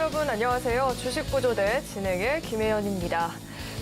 여러분 안녕하세요. 주식구조대 진행의 김혜연입니다.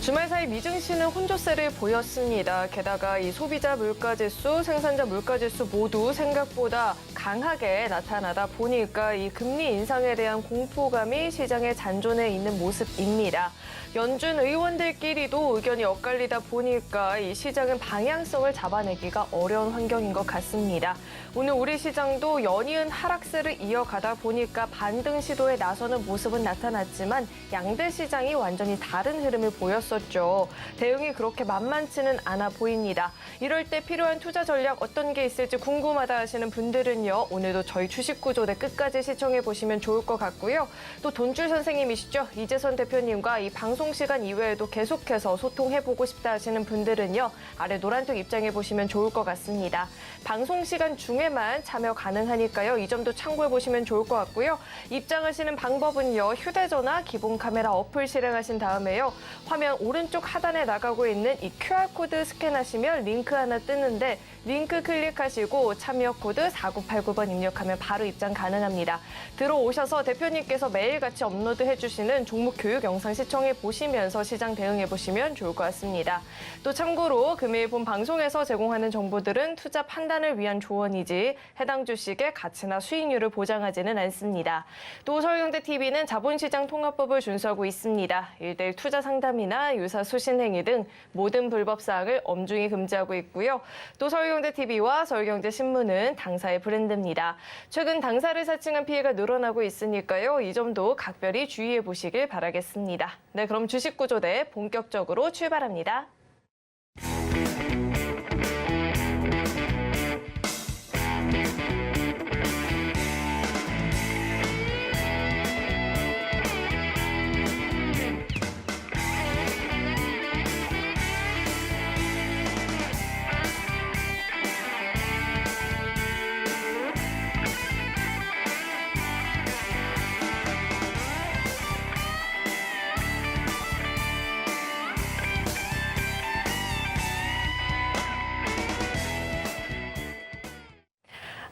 주말 사이 미증시는 혼조세를 보였습니다. 게다가 이 소비자 물가지수, 생산자 물가지수 모두 생각보다 강하게 나타나다 보니까 이 금리 인상에 대한 공포감이 시장에 잔존해 있는 모습입니다. 연준 의원들끼리도 의견이 엇갈리다 보니까 이 시장은 방향성을 잡아내기가 어려운 환경인 것 같습니다. 오늘 우리 시장도 연이은 하락세를 이어가다 보니까 반등 시도에 나서는 모습은 나타났지만 양대 시장이 완전히 다른 흐름을 보였었죠. 대응이 그렇게 만만치는 않아 보입니다. 이럴 때 필요한 투자 전략 어떤 게 있을지 궁금하다 하시는 분들은요. 오늘도 저희 주식구조대 끝까지 시청해 보시면 좋을 것 같고요. 또 돈줄 선생님이시죠. 이재선 대표님과 이 방송 시간 이외에도 계속해서 소통해보고 싶다 하시는 분들은요. 아래 노란톡 입장해 보시면 좋을 것 같습니다. 방송 시간 중에만 참여 가능하니까요. 이 점도 참고해 보시면 좋을 것 같고요. 입장하시는 방법은요. 휴대전화 기본 카메라 어플 실행하신 다음에요. 화면 오른쪽 하단에 나가고 있는 이 QR코드 스캔하시면 링크 하나 뜨는데 링크 클릭하시고 참여 코드 4989번 입력하면 바로 입장 가능합니다. 들어오셔서 대표님께서 매일같이 업로드해 주시는 종목 교육 영상 시청해 보시면서 시장 대응해 보시면 좋을 것 같습니다. 또 참고로 금일 본 방송에서 제공하는 정보들은 투자 판단을 위한 조언이지 해당 주식의 가치나 수익률을 보장하지는 않습니다. 또 서울경제TV는 자본시장 통합법을 준수하고 있습니다. 1:1 투자 상담이나 유사 수신 행위 등 모든 불법 사항을 엄중히 금지하고 있고요. 또 서울경제TV와 서울경제신문은 당사의 브랜드입니다. 최근 당사를 사칭한 피해가 늘어나고 있으니까요. 이 점도 각별히 주의해 보시길 바라겠습니다. 네, 그럼 주식구조대 본격적으로 출발합니다.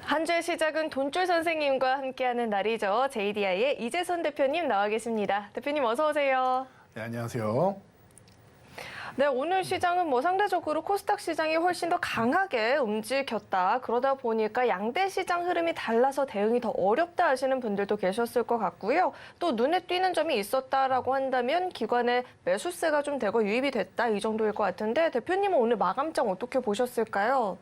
한 주의 시작은 돈줄 선생님과 함께하는 날이죠. JDI의 이재선 대표님 나와 계십니다. 대표님 어서 오세요. 네, 안녕하세요. 네, 오늘 시장은 상대적으로 코스닥 시장이 훨씬 더 강하게 움직였다. 그러다 보니까 양대 시장 흐름이 달라서 대응이 더 어렵다 하시는 분들도 계셨을 것 같고요. 또 눈에 띄는 점이 있었다라고 한다면 기관의 매수세가 좀 되고 유입이 됐다 이 정도일 것 같은데 대표님은 오늘 마감장 어떻게 보셨을까요?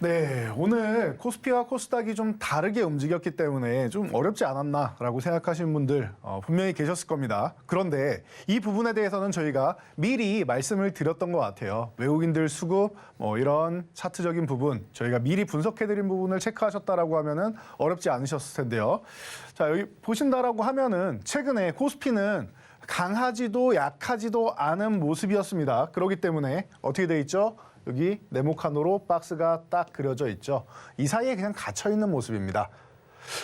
네, 오늘 코스피와 코스닥이 좀 다르게 움직였기 때문에 좀 어렵지 않았나라고 생각하시는 분들 분명히 계셨을 겁니다. 그런데 이 부분에 대해서는 저희가 미리 말씀을 드렸던 것 같아요. 외국인들 수급, 이런 차트적인 부분, 저희가 미리 분석해드린 부분을 체크하셨다라고 하면은 어렵지 않으셨을 텐데요. 자, 여기 보신다라고 하면은 최근에 코스피는 강하지도 약하지도 않은 모습이었습니다. 그렇기 때문에 어떻게 돼 있죠? 여기 네모칸으로 박스가 딱 그려져 있죠. 이 사이에 그냥 갇혀있는 모습입니다.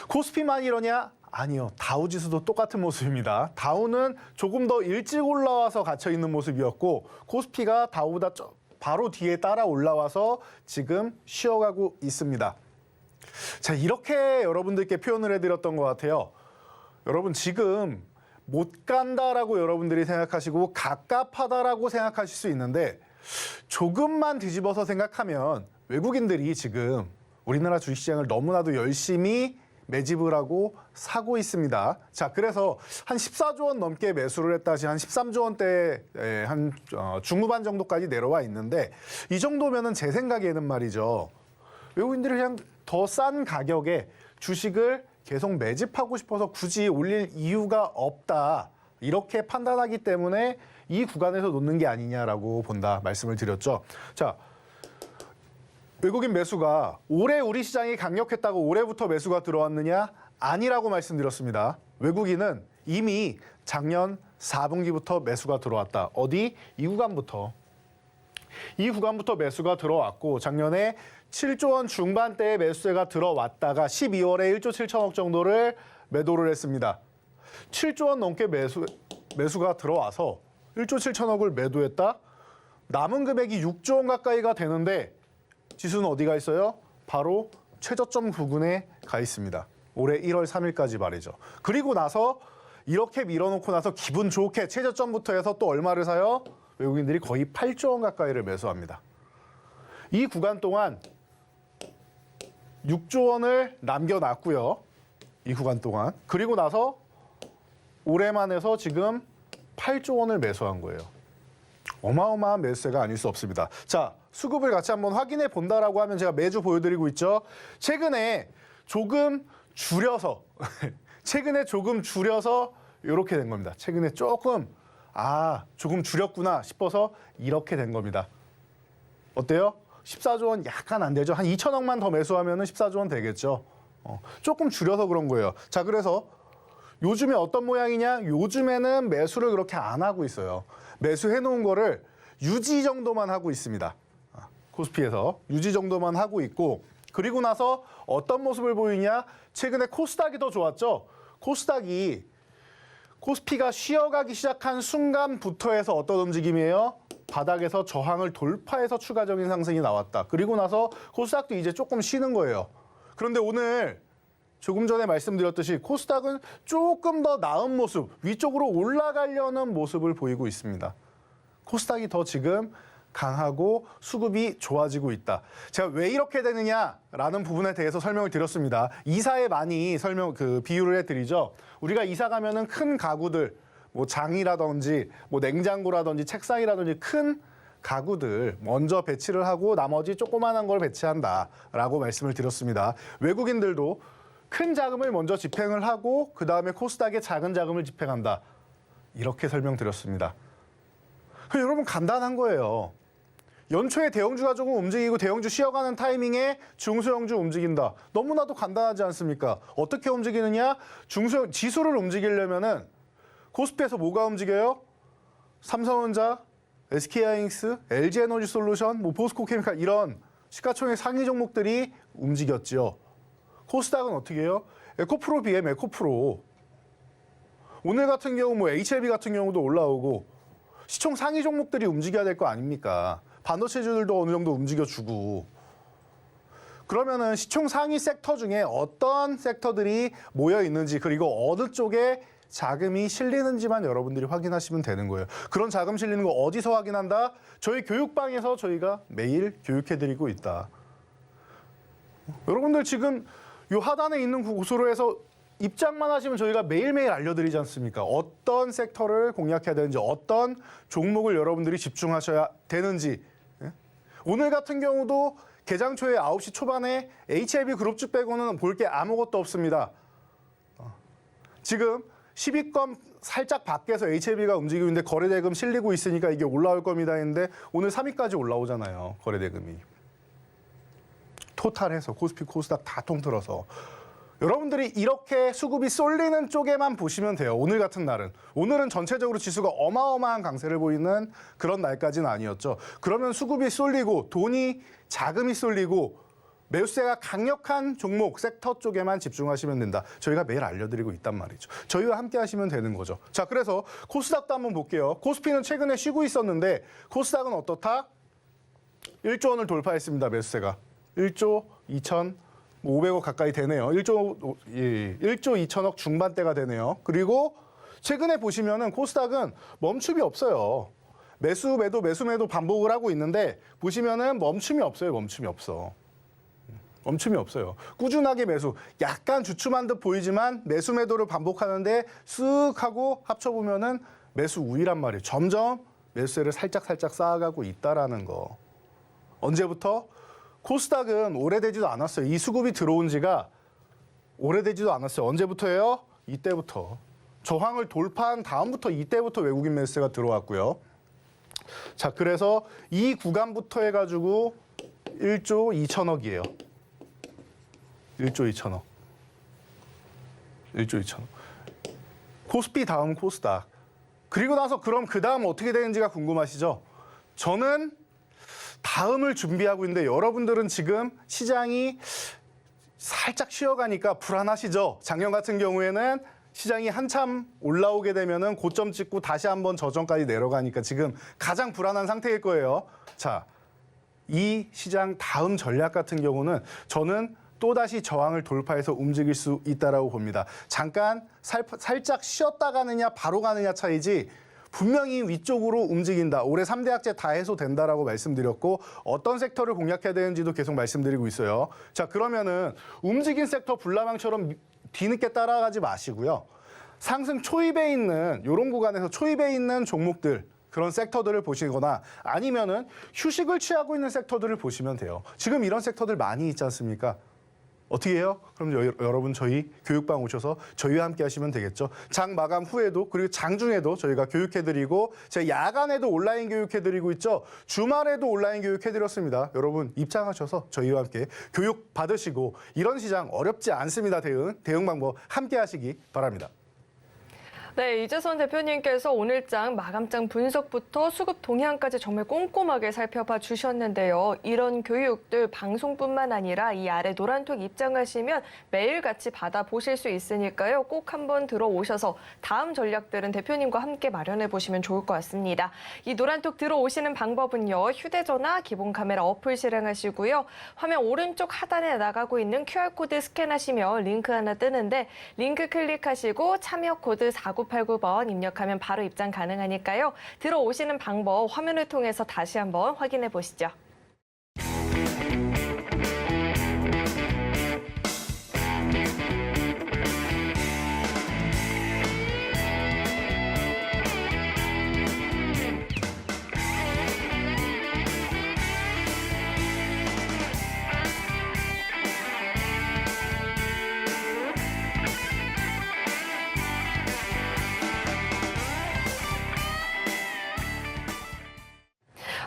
코스피만 이러냐? 아니요. 다우지수도 똑같은 모습입니다. 다우는 조금 더 일찍 올라와서 갇혀있는 모습이었고 코스피가 다우보다 바로 뒤에 따라 올라와서 지금 쉬어가고 있습니다. 자, 이렇게 여러분들께 표현을 해드렸던 것 같아요. 여러분 지금 못 간다라고 여러분들이 생각하시고 갑갑하다라고 생각하실 수 있는데 조금만 뒤집어서 생각하면 외국인들이 지금 우리나라 주식시장을 너무나도 열심히 매집을 하고 사고 있습니다. 자, 그래서 한 14조 원 넘게 매수를 했다 한 13조 원대 한 중후반 정도까지 내려와 있는데 이 정도면은 제 생각에는 말이죠. 외국인들이 그냥 더 싼 가격에 주식을 계속 매집하고 싶어서 굳이 올릴 이유가 없다. 이렇게 판단하기 때문에 이 구간에서 놓는 게 아니냐라고 본다 말씀을 드렸죠. 자, 외국인 매수가 올해 우리 시장이 강력했다고 올해부터 매수가 들어왔느냐? 아니라고 말씀드렸습니다. 외국인은 이미 작년 4분기부터 매수가 들어왔다. 어디? 이 구간부터 매수가 들어왔고 작년에 7조 원 중반대에 매수세가 들어왔다가 12월에 1조 7천억 정도를 매도를 했습니다. 7조 원 넘게 매수가 들어와서 1조 7천억을 매도했다? 남은 금액이 6조 원 가까이가 되는데 지수는 어디가 있어요? 바로 최저점 부근에 가 있습니다. 올해 1월 3일까지 말이죠. 그리고 나서 이렇게 밀어놓고 나서 기분 좋게 최저점부터 해서 또 얼마를 사요? 외국인들이 거의 8조 원 가까이를 매수합니다. 이 구간 동안 6조 원을 남겨놨고요. 이 구간 동안. 그리고 나서 올해만 해서 지금 8조 원을 매수한 거예요. 어마어마한 매수세가 아닐 수 없습니다. 자, 수급을 같이 한번 확인해 본다라고 하면 제가 매주 보여드리고 있죠. 최근에 조금 줄여서 이렇게 된 겁니다. 최근에 조금 줄였구나 싶어서 이렇게 된 겁니다. 어때요? 14조 원 약간 안 되죠. 한 2천억만 더 매수하면 14조 원 되겠죠. 조금 줄여서 그런 거예요. 자, 그래서 요즘에 어떤 모양이냐? 요즘에는 매수를 그렇게 안 하고 있어요. 매수해 놓은 거를 유지 정도만 하고 있습니다. 코스피에서 유지 정도만 하고 있고, 그리고 나서 어떤 모습을 보이냐? 최근에 코스닥이 더 좋았죠. 코스피가 쉬어가기 시작한 순간부터 해서 어떤 움직임이에요? 바닥에서 저항을 돌파해서 추가적인 상승이 나왔다. 그리고 나서 코스닥도 이제 조금 쉬는 거예요. 그런데 오늘 조금 전에 말씀드렸듯이 코스닥은 조금 더 나은 모습, 위쪽으로 올라가려는 모습을 보이고 있습니다. 코스닥이 더 지금 강하고 수급이 좋아지고 있다. 제가 왜 이렇게 되느냐라는 부분에 대해서 설명을 드렸습니다. 이사에 많이 비유를 해드리죠. 우리가 이사 가면은 큰 가구들, 뭐 장이라든지, 뭐 냉장고라든지, 책상이라든지 큰 가구들 먼저 배치를 하고 나머지 조그만한 걸 배치한다라고 말씀을 드렸습니다. 외국인들도 큰 자금을 먼저 집행을 하고 그 다음에 코스닥에 작은 자금을 집행한다. 이렇게 설명드렸습니다. 여러분 간단한 거예요. 연초에 대형주가 조금 움직이고 대형주 쉬어가는 타이밍에 중소형주 움직인다. 너무나도 간단하지 않습니까? 어떻게 움직이느냐? 지수를 움직이려면은 코스피에서 뭐가 움직여요? 삼성전자, SK하이닉스, LG에너지솔루션, 포스코케미칼 이런 시가총액 상위 종목들이 움직였죠. 코스닥은 어떻게 해요? 에코프로 BM, 에코프로. 오늘 같은 경우 HLB 같은 경우도 올라오고 시총 상위 종목들이 움직여야 될 거 아닙니까? 반도체주들도 어느 정도 움직여주고. 그러면은 시총 상위 섹터 중에 어떤 섹터들이 모여 있는지 그리고 어느 쪽에 자금이 실리는지만 여러분들이 확인하시면 되는 거예요. 그런 자금 실리는 거 어디서 확인한다? 저희 교육방에서 저희가 매일 교육해드리고 있다. 여러분들 지금 요 하단에 있는 곳으로 해서 입장만 하시면 저희가 매일매일 알려드리지 않습니까? 어떤 섹터를 공략해야 되는지, 어떤 종목을 여러분들이 집중하셔야 되는지. 오늘 같은 경우도 개장 초에 9시 초반에 HLB 그룹주 빼고는 볼 게 아무것도 없습니다. 지금 10위권 살짝 밖에서 HLB가 움직이고 있는데 거래대금 실리고 있으니까 이게 올라올 겁니다 했는데 오늘 3위까지 올라오잖아요. 거래대금이. 토탈해서 코스피, 코스닥 다 통틀어서. 여러분들이 이렇게 수급이 쏠리는 쪽에만 보시면 돼요. 오늘 같은 날은. 오늘은 전체적으로 지수가 어마어마한 강세를 보이는 그런 날까지는 아니었죠. 그러면 수급이 쏠리고 자금이 쏠리고 매수세가 강력한 종목, 섹터 쪽에만 집중하시면 된다. 저희가 매일 알려드리고 있단 말이죠. 저희와 함께 하시면 되는 거죠. 자, 그래서 코스닥도 한번 볼게요. 코스피는 최근에 쉬고 있었는데 코스닥은 어떻다? 1조 원을 돌파했습니다. 매수세가. 1조 2,500억 가까이 되네요. 1조 2천억 중반대가 되네요. 그리고 최근에 보시면은 코스닥은 멈춤이 없어요. 매수 매도 반복을 하고 있는데 보시면은 멈춤이 없어요. 멈춤이 없어요. 꾸준하게 매수. 약간 주춤한 듯 보이지만 매수 매도를 반복하는데 쓱 하고 합쳐보면은 매수 우위란 말이에요. 점점 매수세를 살짝 쌓아가고 있다라는 거. 언제부터? 코스닥은 오래되지도 않았어요. 이 수급이 들어온 지가 오래되지도 않았어요. 언제부터예요? 이때부터. 저항을 돌파한 다음부터 이때부터 외국인 매수세가 들어왔고요. 자, 그래서 이 구간부터 해가지고 1조 2천억이에요. 1조 2천억. 코스피 다음 코스닥. 그리고 나서 그럼 그 다음 어떻게 되는지가 궁금하시죠? 저는 다음을 준비하고 있는데 여러분들은 지금 시장이 살짝 쉬어가니까 불안하시죠? 작년 같은 경우에는 시장이 한참 올라오게 되면은 고점 찍고 다시 한번 저점까지 내려가니까 지금 가장 불안한 상태일 거예요. 자, 이 시장 다음 전략 같은 경우는 저는 또다시 저항을 돌파해서 움직일 수 있다라고 봅니다. 잠깐 살짝 쉬었다 가느냐 바로 가느냐 차이지 분명히 위쪽으로 움직인다. 올해 3대 악재 다 해소된다라고 말씀드렸고 어떤 섹터를 공략해야 되는지도 계속 말씀드리고 있어요. 자, 그러면은 움직인 섹터 불나방처럼 뒤늦게 따라가지 마시고요. 상승 초입에 있는 이런 구간에서 초입에 있는 종목들 그런 섹터들을 보시거나 아니면은 휴식을 취하고 있는 섹터들을 보시면 돼요. 지금 이런 섹터들 많이 있지 않습니까? 어떻게 해요? 그럼 여러분 저희 교육방 오셔서 저희와 함께 하시면 되겠죠. 장 마감 후에도 그리고 장중에도 저희가 교육해드리고 제가 야간에도 온라인 교육해드리고 있죠. 주말에도 온라인 교육해드렸습니다. 여러분 입장하셔서 저희와 함께 교육 받으시고 이런 시장 어렵지 않습니다. 대응 방법 함께 하시기 바랍니다. 네, 이재선 대표님께서 오늘장 마감장 분석부터 수급 동향까지 정말 꼼꼼하게 살펴봐 주셨는데요. 이런 교육들 방송뿐만 아니라 이 아래 노란톡 입장하시면 매일같이 받아보실 수 있으니까요. 꼭 한번 들어오셔서 다음 전략들은 대표님과 함께 마련해 보시면 좋을 것 같습니다. 이 노란톡 들어오시는 방법은요. 휴대전화 기본 카메라 어플 실행하시고요. 화면 오른쪽 하단에 나가고 있는 QR코드 스캔하시면 링크 하나 뜨는데 링크 클릭하시고 참여 코드 4989번 입력하면 바로 입장 가능하니까요. 들어오시는 방법 화면을 통해서 다시 한번 확인해 보시죠.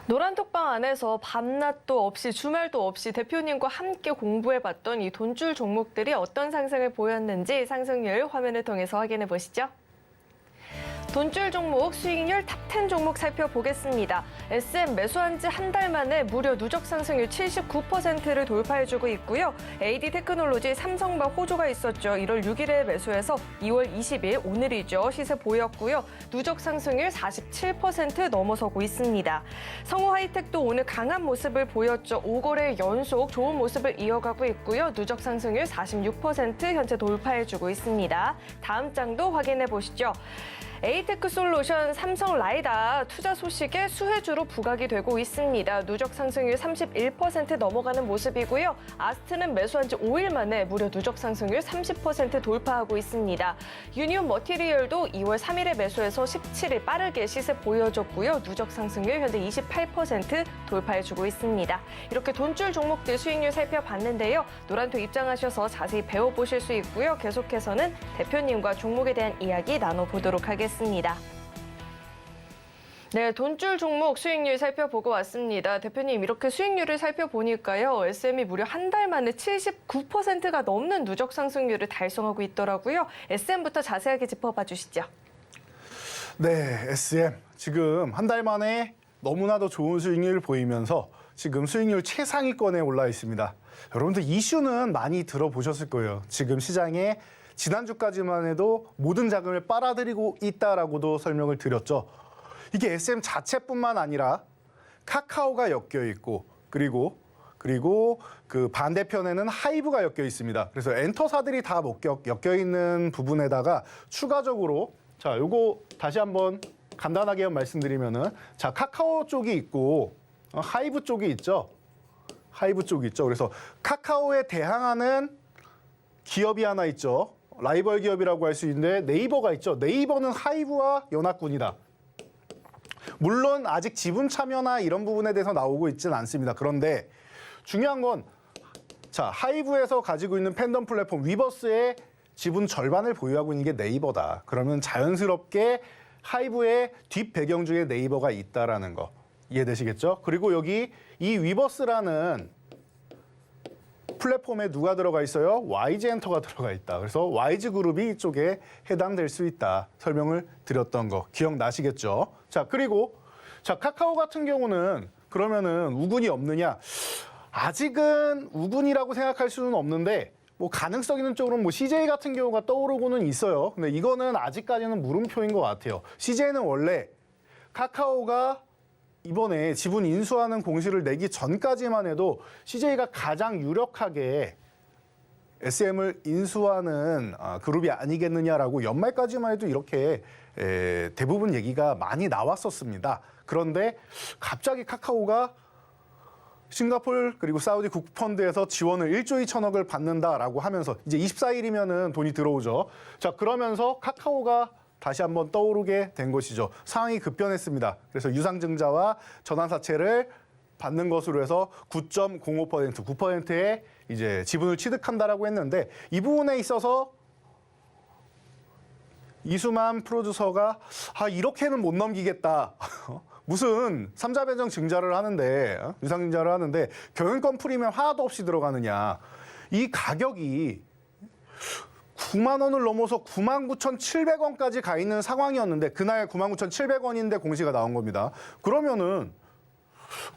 노란톡방 안에서 밤낮도 없이 주말도 없이 대표님과 함께 공부해봤던 이 돈줄 종목들이 어떤 상승을 보였는지 상승률 화면을 통해서 확인해 보시죠. 돈줄 종목 수익률 탑10 종목 살펴보겠습니다. SM 매수한 지 한 달 만에 무려 누적 상승률 79%를 돌파해주고 있고요. AD 테크놀로지, 삼성과 호조가 있었죠. 1월 6일에 매수해서 2월 20일 오늘이죠. 시세 보였고요. 누적 상승률 47% 넘어서고 있습니다. 성우 하이텍도 오늘 강한 모습을 보였죠. 5거래 연속 좋은 모습을 이어가고 있고요. 누적 상승률 46% 현재 돌파해주고 있습니다. 다음 장도 확인해 보시죠. 에이테크 솔루션, 삼성 라이다 투자 소식에 수혜주로 부각이 되고 있습니다. 누적 상승률 31% 넘어가는 모습이고요. 아스트는 매수한 지 5일 만에 무려 누적 상승률 30% 돌파하고 있습니다. 유니온 머티리얼도 2월 3일에 매수해서 17일 빠르게 시세 보여줬고요. 누적 상승률 현재 28% 돌파해주고 있습니다. 이렇게 돈줄 종목들 수익률 살펴봤는데요. 노란톡 입장하셔서 자세히 배워보실 수 있고요. 계속해서는 대표님과 종목에 대한 이야기 나눠보도록 하겠습니다. 네, 돈줄 종목 수익률 살펴보고 왔습니다. 대표님, 이렇게 수익률을 살펴보니까요. SM이 무려 한 달 만에 79%가 넘는 누적 상승률을 달성하고 있더라고요. SM부터 자세하게 짚어봐 주시죠. 네, SM 지금 한 달 만에 너무나도 좋은 수익률을 보이면서 지금 수익률 최상위권에 올라 있습니다. 여러분들 이슈는 많이 들어보셨을 거예요. 지금 시장에 지난주까지만 해도 모든 자금을 빨아들이고 있다라고도 설명을 드렸죠. 이게 SM 자체뿐만 아니라 카카오가 엮여 있고 그리고 그 반대편에는 하이브가 엮여 있습니다. 그래서 엔터사들이 다 엮여 있는 부분에다가 추가적으로 자, 요거 다시 한번 간단하게 말씀드리면은 자, 카카오 쪽이 있고 하이브 쪽이 있죠. 하이브 쪽이 있죠. 그래서 카카오에 대항하는 기업이 하나 있죠. 라이벌 기업이라고 할 수 있는데 네이버가 있죠. 네이버는 하이브와 연합군이다. 물론 아직 지분 참여나 이런 부분에 대해서 나오고 있지는 않습니다. 그런데 중요한 건 자, 하이브에서 가지고 있는 팬덤 플랫폼 위버스의 지분 절반을 보유하고 있는 게 네이버다. 그러면 자연스럽게 하이브의 뒷 배경 중에 네이버가 있다라는 거 이해되시겠죠? 그리고 여기 이 위버스라는 플랫폼에 누가 들어가 있어요? YG엔터가 들어가 있다. 그래서 YG그룹이 이쪽에 해당될 수 있다. 설명을 드렸던 거 기억나시겠죠? 자, 그리고 자, 카카오 같은 경우는 그러면은 우군이 없느냐? 아직은 우군이라고 생각할 수는 없는데 뭐 가능성 있는 쪽으로는 뭐 CJ 같은 경우가 떠오르고는 있어요. 근데 이거는 아직까지는 물음표인 것 같아요. CJ는 원래 카카오가 이번에 지분 인수하는 공시를 내기 전까지만 해도 CJ가 가장 유력하게 SM을 인수하는 그룹이 아니겠느냐라고 연말까지만 해도 이렇게 대부분 얘기가 많이 나왔었습니다. 그런데 갑자기 카카오가 싱가폴 그리고 사우디 국펀드에서 지원을 1조 2천억을 받는다라고 하면서 이제 24일이면은 돈이 들어오죠. 자, 그러면서 카카오가 다시 한번 떠오르게 된 것이죠. 상황이 급변했습니다. 그래서 유상증자와 전환사채를 받는 것으로 해서 9.05%, 9%의 이제 지분을 취득한다라고 했는데 이 부분에 있어서 이수만 프로듀서가 이렇게는 못 넘기겠다. 무슨 삼자 배정 증자를 하는데 유상증자를 하는데 경영권 프리미엄 하나도 없이 들어가느냐. 이 가격이 9만 원을 넘어서 99,700원까지 가 있는 상황이었는데 그날 99,700원인데 공시가 나온 겁니다. 그러면은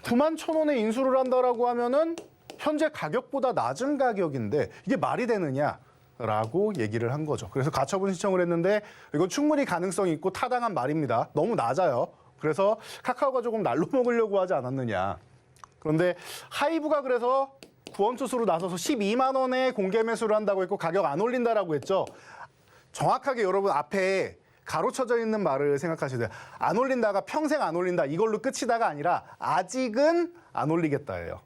9만 1,000원에 인수를 한다라고 하면은 현재 가격보다 낮은 가격인데 이게 말이 되느냐라고 얘기를 한 거죠. 그래서 가처분 신청을 했는데 이건 충분히 가능성이 있고 타당한 말입니다. 너무 낮아요. 그래서 카카오가 조금 날로 먹으려고 하지 않았느냐. 그런데 하이브가 그래서 구원투수로 나서서 12만 원에 공개 매수를 한다고 했고 가격 안 올린다라고 했죠. 정확하게 여러분 앞에 가로쳐져 있는 말을 생각하셔야 돼요. 안 올린다가 평생 안 올린다 이걸로 끝이다가 아니라 아직은 안 올리겠다예요.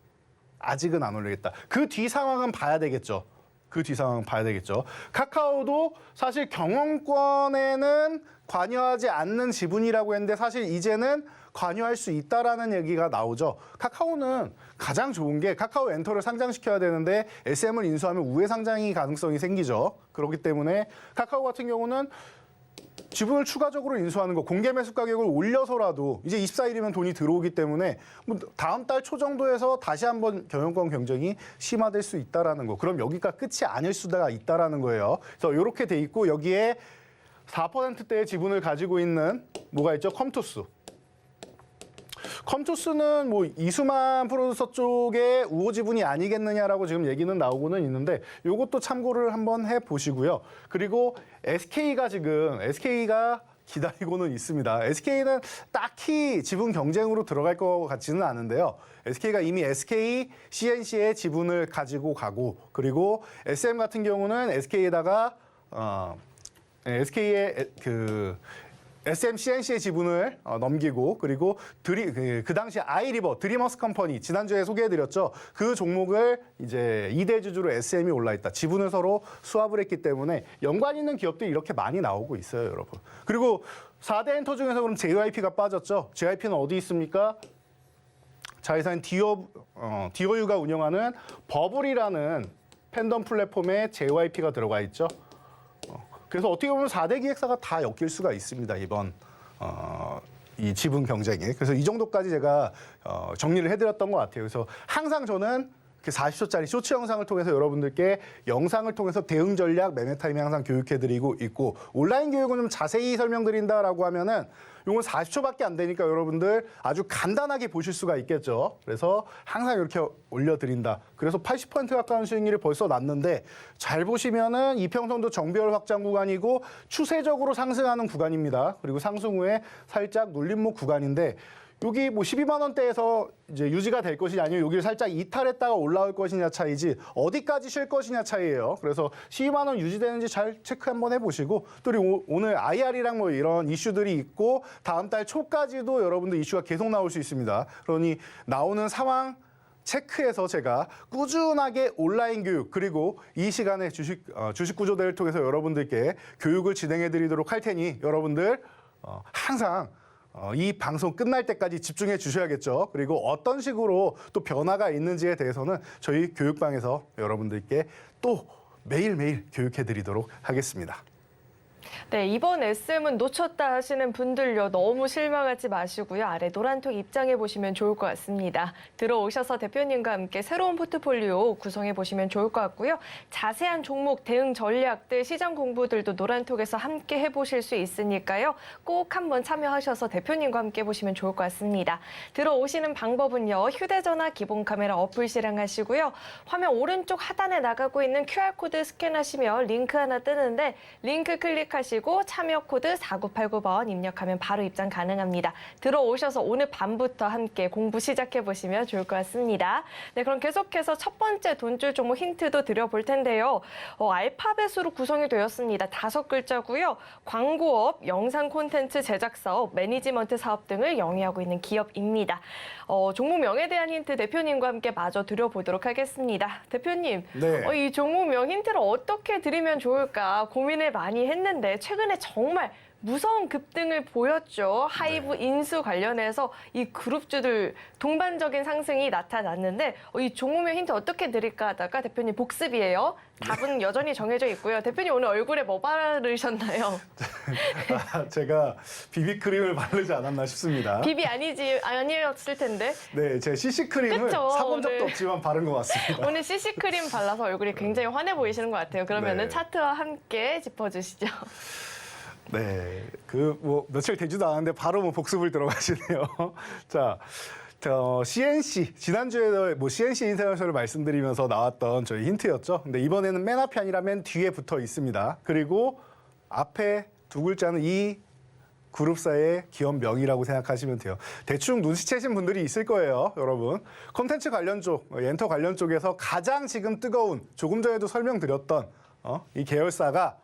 아직은 안 올리겠다. 그 뒤 상황은 봐야 되겠죠. 그 뒤 상황은 봐야 되겠죠. 카카오도 사실 경영권에는 관여하지 않는 지분이라고 했는데 사실 이제는 관여할 수 있다라는 얘기가 나오죠. 카카오는 가장 좋은 게 카카오 엔터를 상장시켜야 되는데 SM을 인수하면 우회 상장이 가능성이 생기죠. 그렇기 때문에 카카오 같은 경우는 지분을 추가적으로 인수하는 거 공개 매수 가격을 올려서라도 이제 24일이면 돈이 들어오기 때문에 뭐 다음 달 초 정도에서 다시 한번 경영권 경쟁이 심화될 수 있다라는 거. 그럼 여기가 끝이 아닐 수가 있다라는 거예요. 그래서 이렇게 돼 있고 여기에 4%대의 지분을 가지고 있는 뭐가 있죠? 컴투스. 컴투스는 뭐 이수만 프로듀서 쪽의 우호 지분이 아니겠느냐라고 지금 얘기는 나오고는 있는데 이것도 참고를 한번 해보시고요. 그리고 SK가 기다리고는 있습니다. SK는 딱히 지분 경쟁으로 들어갈 것 같지는 않은데요. SK가 이미 SK CNC의 지분을 가지고 가고 그리고 SM 같은 경우는 SK에다가 SK의 SM CNC의 지분을 넘기고 그리고 그 당시 아이리버 드리머스 컴퍼니 지난주에 소개해드렸죠. 그 종목을 이제 2대 주주로 SM이 올라있다. 지분을 서로 수합을 했기 때문에 연관 있는 기업들이 이렇게 많이 나오고 있어요, 여러분. 그리고 4대 엔터 중에서 그럼 JYP가 빠졌죠. JYP는 어디 있습니까? 자회사인 디어유가 운영하는 버블이라는 팬덤 플랫폼에 JYP가 들어가 있죠. 그래서 어떻게 보면 4대 기획사가 다 엮일 수가 있습니다. 이번 이 지분 경쟁에. 그래서 이 정도까지 제가 정리를 해드렸던 것 같아요. 그래서 항상 저는 40초짜리 쇼츠 영상을 통해서 여러분들께 영상을 통해서 대응 전략, 매매 타이밍 항상 교육해드리고 있고 온라인 교육은 좀 자세히 설명드린다라고 하면은 이건 40초밖에 안 되니까 여러분들 아주 간단하게 보실 수가 있겠죠. 그래서 항상 이렇게 올려드린다. 그래서 80% 가까운 수익률이 벌써 났는데 잘 보시면은 이평선도 정배열 확장 구간이고 추세적으로 상승하는 구간입니다. 그리고 상승 후에 살짝 눌림목 구간인데 여기 뭐 12만 원대에서 이제 유지가 될 것이냐 아니면 여기를 살짝 이탈했다가 올라올 것이냐 차이지 어디까지 쉴 것이냐 차이예요. 그래서 12만 원 유지되는지 잘 체크 한번 해보시고 또 오늘 IR이랑 뭐 이런 이슈들이 있고 다음 달 초까지도 여러분들 이슈가 계속 나올 수 있습니다. 그러니 나오는 상황 체크해서 제가 꾸준하게 온라인 교육 그리고 이 시간에 주식 구조대를 통해서 여러분들께 교육을 진행해 드리도록 할 테니 여러분들 항상 이 방송 끝날 때까지 집중해 주셔야겠죠. 그리고 어떤 식으로 또 변화가 있는지에 대해서는 저희 교육방에서 여러분들께 또 매일매일 교육해 드리도록 하겠습니다. 네, 이번 SM은 놓쳤다 하시는 분들요. 너무 실망하지 마시고요. 아래 노란톡 입장해 보시면 좋을 것 같습니다. 들어오셔서 대표님과 함께 새로운 포트폴리오 구성해 보시면 좋을 것 같고요. 자세한 종목, 대응 전략들, 시장 공부들도 노란톡에서 함께 해보실 수 있으니까요. 꼭 한번 참여하셔서 대표님과 함께 보시면 좋을 것 같습니다. 들어오시는 방법은요. 휴대전화 기본 카메라 어플 실행하시고요. 화면 오른쪽 하단에 나가고 있는 QR코드 스캔하시면 링크 하나 뜨는데 링크 클릭하시면 하시고 참여 코드 4989번 입력하면 바로 입장 가능합니다. 들어오셔서 오늘 밤부터 함께 공부 시작해 보시면 좋을 것 같습니다. 네, 그럼 계속해서 첫 번째 돈줄 종목 힌트도 드려볼 텐데요. 알파벳으로 구성이 되었습니다. 5글자고요. 광고업, 영상 콘텐츠 제작 사업, 매니지먼트 사업 등을 영위하고 있는 기업입니다. 종목명에 대한 힌트 대표님과 함께 마저 드려보도록 하겠습니다. 대표님, 네. 이 종목명 힌트를 어떻게 드리면 좋을까 고민을 많이 했는데 최근에 정말 무서운 급등을 보였죠. 하이브 인수 관련해서 이 그룹주들 동반적인 상승이 나타났는데 이 종목명 힌트 어떻게 드릴까 하다가 대표님 복습이에요. 답은 여전히 정해져 있고요. 대표님 오늘 얼굴에 뭐 바르셨나요? 제가 비비크림을 바르지 않았나 싶습니다. 비비 아니었을 텐데. 네, 제 CC크림을 그쵸, 사본 적도 오늘. 없지만 바른 것 같습니다. 오늘 CC크림 발라서 얼굴이 굉장히 환해 보이시는 것 같아요. 그러면은 네. 차트와 함께 짚어주시죠. 네, 며칠 되지도 않았는데 바로 복습을 들어가시네요. 자, CNC 지난주에 CNC 인터넷을 말씀드리면서 나왔던 저희 힌트였죠. 근데 이번에는 맨 앞이 아니라 맨 뒤에 붙어 있습니다. 그리고 앞에 두 글자는 이 그룹사의 기업명이라고 생각하시면 돼요. 대충 눈치채신 분들이 있을 거예요, 여러분. 콘텐츠 관련 쪽, 엔터 관련 쪽에서 가장 지금 뜨거운, 조금 전에도 설명드렸던 이 계열사가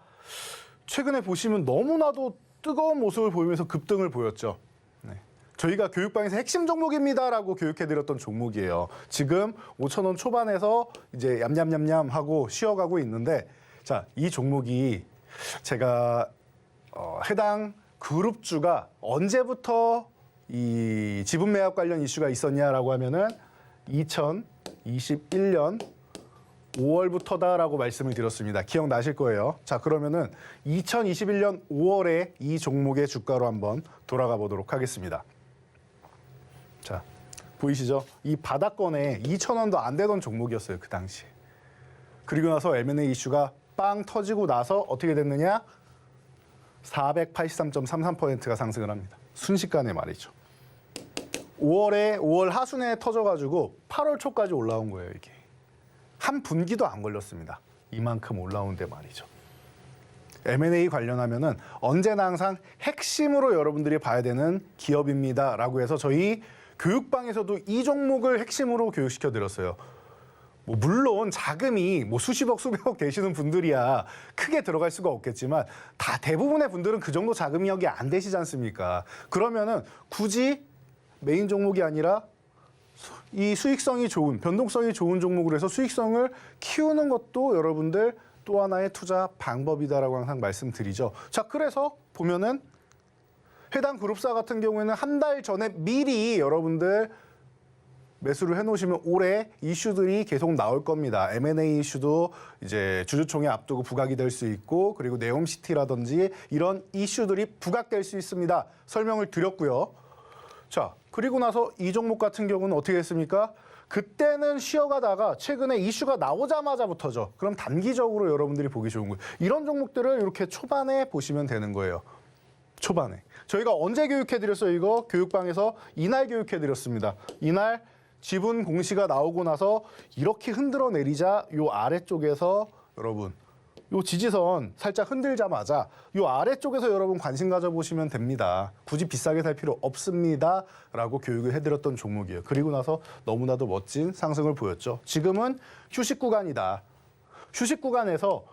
최근에 보시면 너무나도 뜨거운 모습을 보이면서 급등을 보였죠. 네. 저희가 교육방에서 핵심 종목입니다라고 교육해드렸던 종목이에요. 지금 5,000원 초반에서 이제 얌얌얌얌 하고 쉬어가고 있는데, 자, 이 종목이 제가 해당 그룹주가 언제부터 이 지분 매각 관련 이슈가 있었냐라고 하면은 2021년 5월부터다라고 말씀을 드렸습니다. 기억나실 거예요. 자, 그러면은 2021년 5월에 이 종목의 주가로 한번 돌아가 보도록 하겠습니다. 자, 보이시죠? 이 바닥권에 2,000원도 안 되던 종목이었어요, 그 당시에. 그리고 나서 M&A 이슈가 빵 터지고 나서 어떻게 됐느냐? 483.33%가 상승을 합니다. 순식간에 말이죠. 5월 하순에 터져가지고 8월 초까지 올라온 거예요, 이게. 한 분기도 안 걸렸습니다. 이만큼 올라오는데 말이죠. M&A 관련하면은 언제나 항상 핵심으로 여러분들이 봐야 되는 기업입니다라고 해서 저희 교육방에서도 이 종목을 핵심으로 교육시켜 드렸어요. 물론 자금이 수십억, 수백억 되시는 분들이야 크게 들어갈 수가 없겠지만 다 대부분의 분들은 그 정도 자금력이 안 되시지 않습니까? 그러면은 굳이 메인 종목이 아니라 이 수익성이 좋은, 변동성이 좋은 종목으로 해서 수익성을 키우는 것도 여러분들 또 하나의 투자 방법이다라고 항상 말씀드리죠. 자, 그래서 보면은 해당 그룹사 같은 경우에는 한 달 전에 미리 여러분들 매수를 해놓으시면 올해 이슈들이 계속 나올 겁니다. M&A 이슈도 이제 주주총회 앞두고 부각이 될 수 있고, 그리고 네옴시티라든지 이런 이슈들이 부각될 수 있습니다. 설명을 드렸고요. 자, 그리고 나서 이 종목 같은 경우는 어떻게 했습니까? 그때는 쉬어가다가 최근에 이슈가 나오자마자부터죠. 그럼 단기적으로 여러분들이 보기 좋은 거예요. 이런 종목들을 이렇게 초반에 보시면 되는 거예요. 초반에. 저희가 언제 교육해드렸어요? 이거 교육방에서 이날 교육해드렸습니다. 이날 지분 공시가 나오고 나서 이렇게 흔들어 내리자 요 아래쪽에서 여러분 요 지지선 살짝 흔들자마자 요 아래쪽에서 여러분 관심 가져보시면 됩니다. 굳이 비싸게 살 필요 없습니다. 라고 교육을 해드렸던 종목이에요. 그리고 나서 너무나도 멋진 상승을 보였죠. 지금은 휴식 구간이다. 휴식 구간에서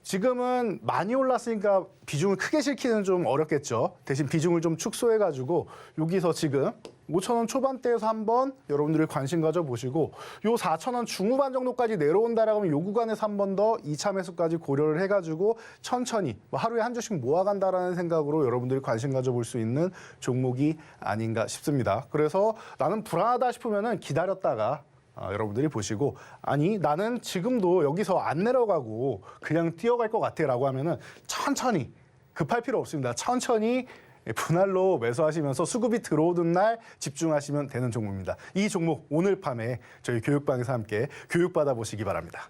지금은 많이 올랐으니까 비중을 크게 실기는 좀 어렵겠죠. 대신 비중을 좀 축소해가지고 여기서 지금 5,000원 초반대에서 한번 여러분들이 관심 가져보시고 요 4,000원 중후반 정도까지 내려온다라고 하면 요 구간에서 한 번 더 2차 매수까지 고려를 해가지고 천천히 하루에 한 주씩 모아간다라는 생각으로 여러분들이 관심 가져볼 수 있는 종목이 아닌가 싶습니다. 그래서 나는 불안하다 싶으면은 기다렸다가 여러분들이 보시고 아니 나는 지금도 여기서 안 내려가고 그냥 뛰어갈 것 같아라고 하면은 천천히 급할 필요 없습니다. 천천히 분할로 매수하시면서 수급이 들어오는 날 집중하시면 되는 종목입니다. 이 종목 오늘 밤에 저희 교육방에서 함께 교육받아 보시기 바랍니다.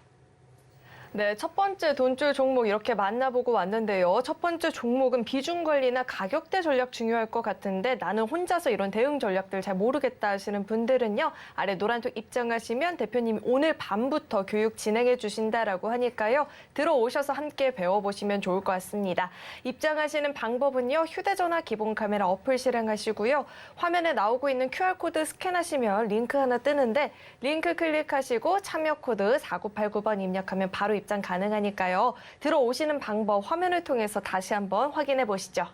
네, 첫 번째 돈줄 종목 이렇게 만나보고 왔는데요. 첫 번째 종목은 비중 관리나 가격대 전략 중요할 것 같은데 나는 혼자서 이런 대응 전략들 잘 모르겠다 하시는 분들은요. 아래 노란톡 입장하시면 대표님이 오늘 밤부터 교육 진행해 주신다라고 하니까요. 들어오셔서 함께 배워보시면 좋을 것 같습니다. 입장하시는 방법은요. 휴대전화 기본 카메라 어플 실행하시고요. 화면에 나오고 있는 QR코드 스캔하시면 링크 하나 뜨는데 링크 클릭하시고 참여 코드 4989번 입력하면 바로 입장 가능하니까요. 들어오시는 방법 화면을 통해서 다시 한번 확인해 보시죠.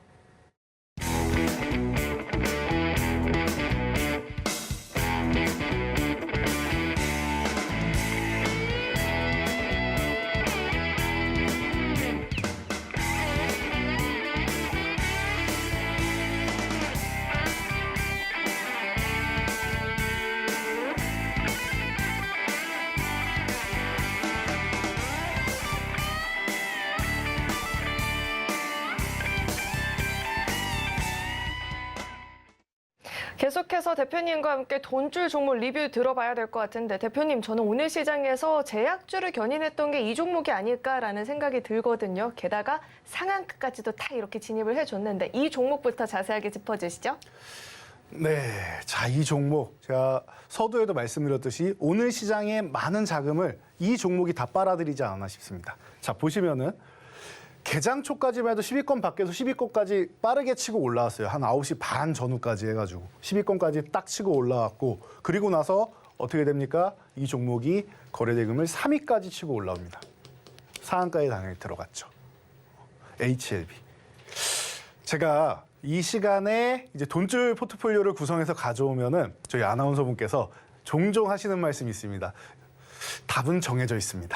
계속해서 대표님과 함께 돈줄 종목 리뷰 들어봐야 될 것 같은데 대표님 저는 오늘 시장에서 제약주를 견인했던 게 이 종목이 아닐까라는 생각이 들거든요. 게다가 상한가까지도 다 이렇게 진입을 해줬는데 이 종목부터 자세하게 짚어주시죠. 네, 자, 이 종목 제가 서두에도 말씀드렸듯이 오늘 시장에 많은 자금을 이 종목이 다 빨아들이지 않았나 싶습니다. 자, 보시면은 개장 초까지만 해도 10위권 밖에서 10위권까지 빠르게 치고 올라왔어요. 한 9시 반 전후까지 해가지고 10위권까지 딱 치고 올라왔고 그리고 나서 어떻게 됩니까? 이 종목이 거래대금을 3위까지 치고 올라옵니다. 상한가에 당연히 들어갔죠. HLB. 제가 이 시간에 이제 돈줄 포트폴리오를 구성해서 가져오면은 저희 아나운서분께서 종종 하시는 말씀이 있습니다. 답은 정해져 있습니다.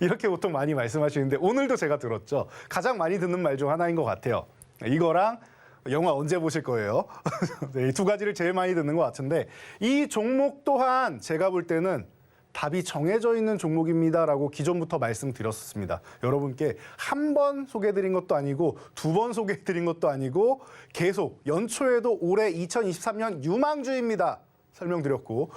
이렇게 보통 많이 말씀하시는데 오늘도 제가 들었죠. 가장 많이 듣는 말 중 하나인 것 같아요. 이거랑 영화 언제 보실 거예요? 네, 이 두 가지를 제일 많이 듣는 것 같은데 이 종목 또한 제가 볼 때는 답이 정해져 있는 종목입니다라고 기존부터 말씀드렸습니다. 여러분께 한 번 소개해드린 것도 아니고 두 번 소개해드린 것도 아니고 계속 연초에도 올해 2023년 유망주입니다. 설명드렸고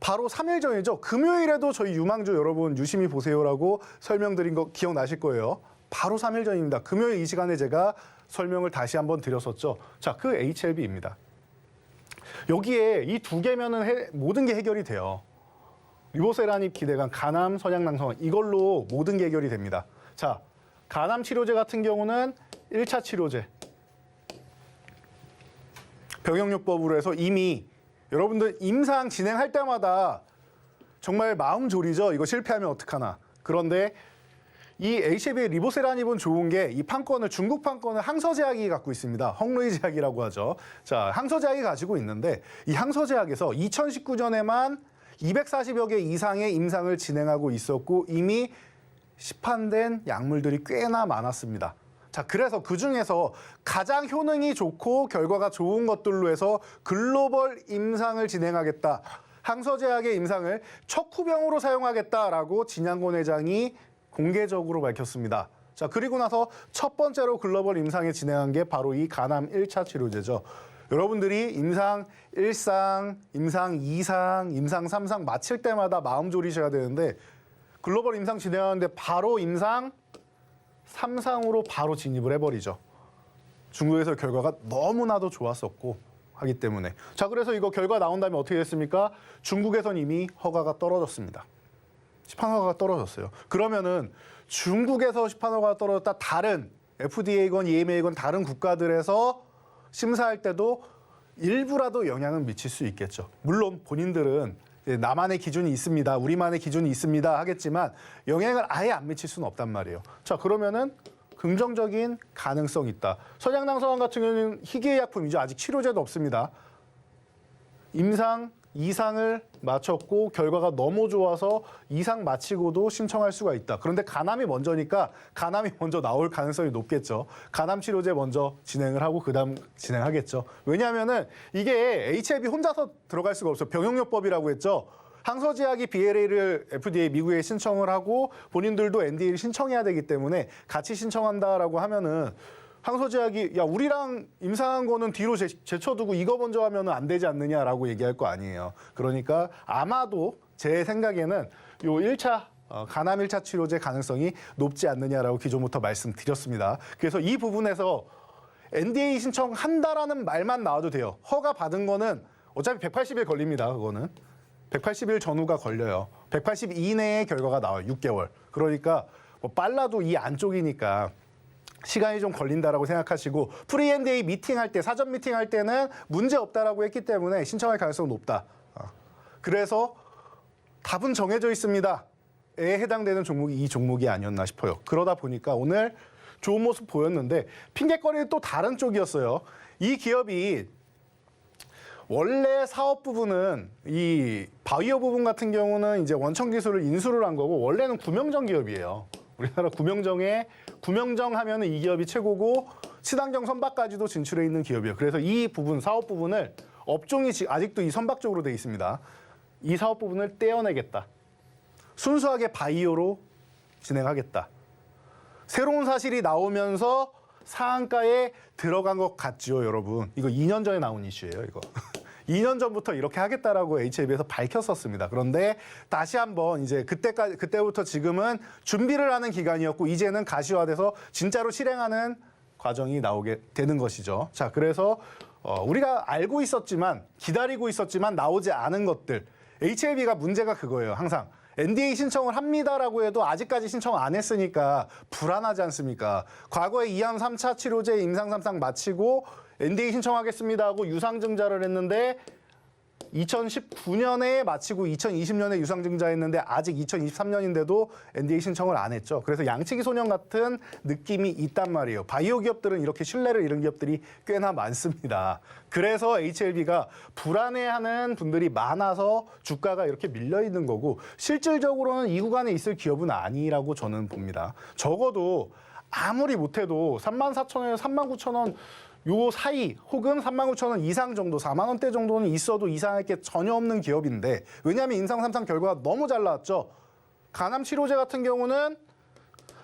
바로 3일 전이죠. 금요일에도 저희 유망주 여러분 유심히 보세요라고 설명드린 거 기억나실 거예요. 바로 3일 전입니다. 금요일 이 시간에 제가 설명을 다시 한번 드렸었죠. 자, 그 HLB입니다. 여기에 이 두 개면은 모든 게 해결이 돼요. 리보세라닙 기대감, 간암, 선양낭성 이걸로 모든 게 해결이 됩니다. 자, 간암 치료제 같은 경우는 1차 치료제. 병역요법으로 해서 이미 여러분들 임상 진행할 때마다 정말 마음 졸이죠. 이거 실패하면 어떡하나. 그런데 이 HLB의 리보세라닙은 좋은 게 이 판권을 중국 판권을 항서제약이 갖고 있습니다. 헝루이제약이라고 하죠. 자, 항서제약이 가지고 있는데 이 항서제약에서 2019년에만 240여 개 이상의 임상을 진행하고 있었고 이미 시판된 약물들이 꽤나 많았습니다. 자, 그래서 그중에서 가장 효능이 좋고 결과가 좋은 것들로 해서 글로벌 임상을 진행하겠다. 항서제약의 임상을 척후병으로 사용하겠다라고 진양곤 회장이 공개적으로 밝혔습니다. 자, 그리고 나서 첫 번째로 글로벌 임상에 진행한 게 바로 이 간암 1차 치료제죠. 여러분들이 임상 1상, 임상 2상, 임상 3상 마칠 때마다 마음 졸이셔야 되는데 글로벌 임상 진행하는데 바로 임상 3상으로 바로 진입을 해버리죠. 중국에서 결과가 너무나도 좋았었고 하기 때문에. 자, 그래서 이거 결과 나온 다음에 어떻게 됐습니까? 중국에선 이미 허가가 떨어졌습니다. 시판 허가가 떨어졌어요. 그러면은 중국에서 시판 허가가 떨어졌다 다른 FDA건 EMA건 다른 국가들에서 심사할 때도 일부라도 영향은 미칠 수 있겠죠. 물론 본인들은 나만의 기준이 있습니다. 우리만의 기준이 있습니다. 하겠지만 영향을 아예 안 미칠 수는 없단 말이에요. 자, 그러면은 긍정적인 가능성이 있다. 선양낭성원 같은 경우는 희귀의약품이죠. 아직 치료제도 없습니다. 임상 2상을 마쳤고 결과가 너무 좋아서 2상 마치고도 신청할 수가 있다. 그런데 간암이 먼저니까 간암이 먼저 나올 가능성이 높겠죠. 간암 치료제 먼저 진행을 하고 그다음 진행하겠죠. 왜냐하면은 이게 HLB 혼자서 들어갈 수가 없어요. 병용요법이라고 했죠. 항서제약이 BLA를 FDA 미국에 신청을 하고 본인들도 NDA를 신청해야 되기 때문에 같이 신청한다라고 하면은 항서제약이 야 우리랑 임상한 거는 뒤로 제쳐두고 이거 먼저 하면은 안 되지 않느냐라고 얘기할 거 아니에요. 그러니까 아마도 제 생각에는 요 1차 간암 1차 치료제 가능성이 높지 않느냐라고 기존부터 말씀드렸습니다. 그래서 이 부분에서 NDA 신청한다라는 말만 나와도 돼요. 허가 받은 거는 어차피 180일 걸립니다. 그거는 180일 전후가 걸려요. 180 이내에 결과가 나와요. 6개월. 그러니까 뭐 빨라도 이 안쪽이니까 시간이 좀 걸린다라고 생각하시고 프리 NDA 미팅할 때 사전 미팅할 때는 문제 없다라고 했기 때문에 신청할 가능성은 높다. 그래서 답은 정해져 있습니다. 에 해당되는 종목이 이 종목이 아니었나 싶어요. 그러다 보니까 오늘 좋은 모습 보였는데 핑계거리는 또 다른 쪽이었어요. 이 기업이 원래 사업 부분은 이 바이오 부분 같은 경우는 이제 원천 기술을 인수를 한 거고 원래는 구명정 기업이에요. 우리나라 구명정 하면은 이 기업이 최고고 친환경 선박까지도 진출해 있는 기업이에요. 그래서 이 부분 사업 부분을 업종이 아직도 이 선박 쪽으로 돼 있습니다. 이 사업 부분을 떼어내겠다. 순수하게 바이오로 진행하겠다. 새로운 사실이 나오면서 상한가에 들어간 것 같죠, 여러분. 이거 2년 전에 나온 이슈예요, 이거. 2년 전부터 이렇게 하겠다라고 HLB에서 밝혔었습니다. 그런데 다시 한번 이제 그때부터 지금은 준비를 하는 기간이었고 이제는 가시화돼서 진짜로 실행하는 과정이 나오게 되는 것이죠. 자, 그래서 우리가 알고 있었지만 기다리고 있었지만 나오지 않은 것들. HLB가 문제가 그거예요, 항상. NDA 신청을 합니다라고 해도 아직까지 신청 안 했으니까 불안하지 않습니까? 과거에 2암 3차 치료제 임상 3상 마치고 NDA 신청하겠습니다 하고 유상증자를 했는데 2019년에 마치고 2020년에 유상증자했는데 아직 2023년인데도 NDA 신청을 안 했죠. 그래서 양치기 소년 같은 느낌이 있단 말이에요. 바이오 기업들은 이렇게 신뢰를 잃은 기업들이 꽤나 많습니다. 그래서 HLB가 불안해하는 분들이 많아서 주가가 이렇게 밀려 있는 거고 실질적으로는 이 구간에 있을 기업은 아니라고 저는 봅니다. 적어도 아무리 못해도 34,000원에서 39,000원 요 사이 혹은 39,000원 이상 정도 4만 원대 정도는 있어도 이상할 게 전혀 없는 기업인데 왜냐하면 임상 3상 결과가 너무 잘 나왔죠. 간암 치료제 같은 경우는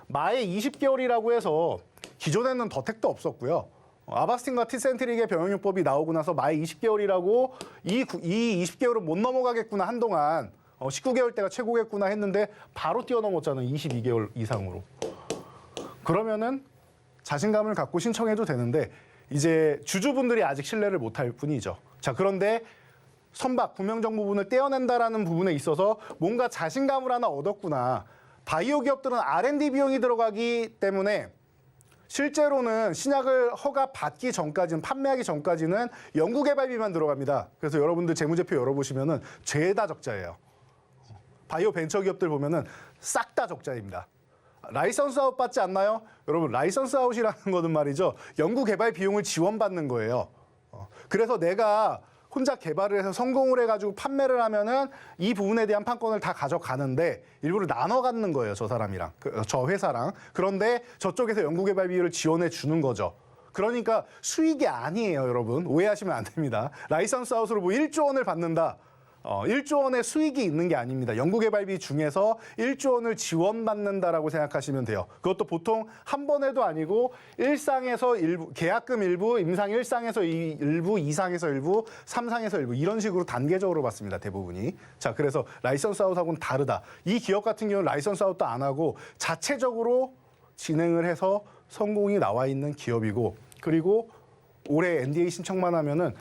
마에 20개월이라고 해서 기존에는 더 택도 없었고요. 아바스틴과 티센트릭의 병용요법이 나오고 나서 마에 20개월이라고 이 20개월은 못 넘어가겠구나 한동안 19개월 때가 최고겠구나 했는데 바로 뛰어넘었잖아요. 22개월 이상으로. 그러면은 자신감을 갖고 신청해도 되는데 이제 주주분들이 아직 신뢰를 못할 뿐이죠. 자, 그런데 선박, 구명정 부분을 떼어낸다라는 부분에 있어서 뭔가 자신감을 하나 얻었구나. 바이오 기업들은 R&D 비용이 들어가기 때문에 실제로는 신약을 허가 받기 전까지는, 판매하기 전까지는 연구개발비만 들어갑니다. 그래서 여러분들 재무제표 열어보시면은 죄다 적자예요. 바이오 벤처 기업들 보면은 싹 다 적자입니다. 라이선스 아웃 받지 않나요? 여러분, 라이선스 아웃이라는 거는 말이죠. 연구개발 비용을 지원받는 거예요. 그래서 내가 혼자 개발을 해서 성공을 해가지고 판매를 하면은 이 부분에 대한 판권을 다 가져가는데 일부러 나눠 갖는 거예요. 저 사람이랑, 저 회사랑. 그런데 저쪽에서 연구개발 비용을 지원해 주는 거죠. 그러니까 수익이 아니에요, 여러분. 오해하시면 안 됩니다. 라이선스 아웃으로 뭐 1조 원을 받는다. 1조 원의 수익이 있는 게 아닙니다. 연구개발비 중에서 1조 원을 지원받는다라고 생각하시면 돼요. 그것도 보통 한 번에도 아니고 일상에서 일부, 계약금 일부, 임상 1상에서 일부, 2상에서 일부, 3상에서 일부 이런 식으로 단계적으로 받습니다. 대부분이. 자, 그래서 라이선스 아웃하고는 다르다. 이 기업 같은 경우는 라이선스 아웃도 안 하고 자체적으로 진행을 해서 성공이 나와 있는 기업이고 그리고 올해 NDA 신청만 하면은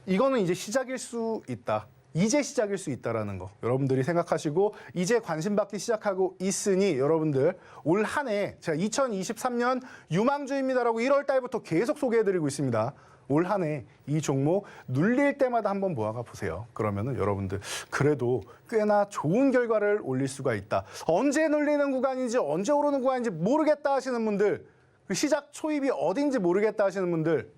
이거는 이제 시작일 수 있다. 이제 시작일 수 있다라는 거 여러분들이 생각하시고 이제 관심 받기 시작하고 있으니 여러분들 올 한 해 제가 2023년 유망주입니다라고 1월 달부터 계속 소개해드리고 있습니다. 올 한 해 이 종목 눌릴 때마다 한번 모아가 보세요. 그러면은 여러분들 그래도 꽤나 좋은 결과를 올릴 수가 있다. 언제 눌리는 구간인지 언제 오르는 구간인지 모르겠다 하시는 분들 그 시작 초입이 어딘지 모르겠다 하시는 분들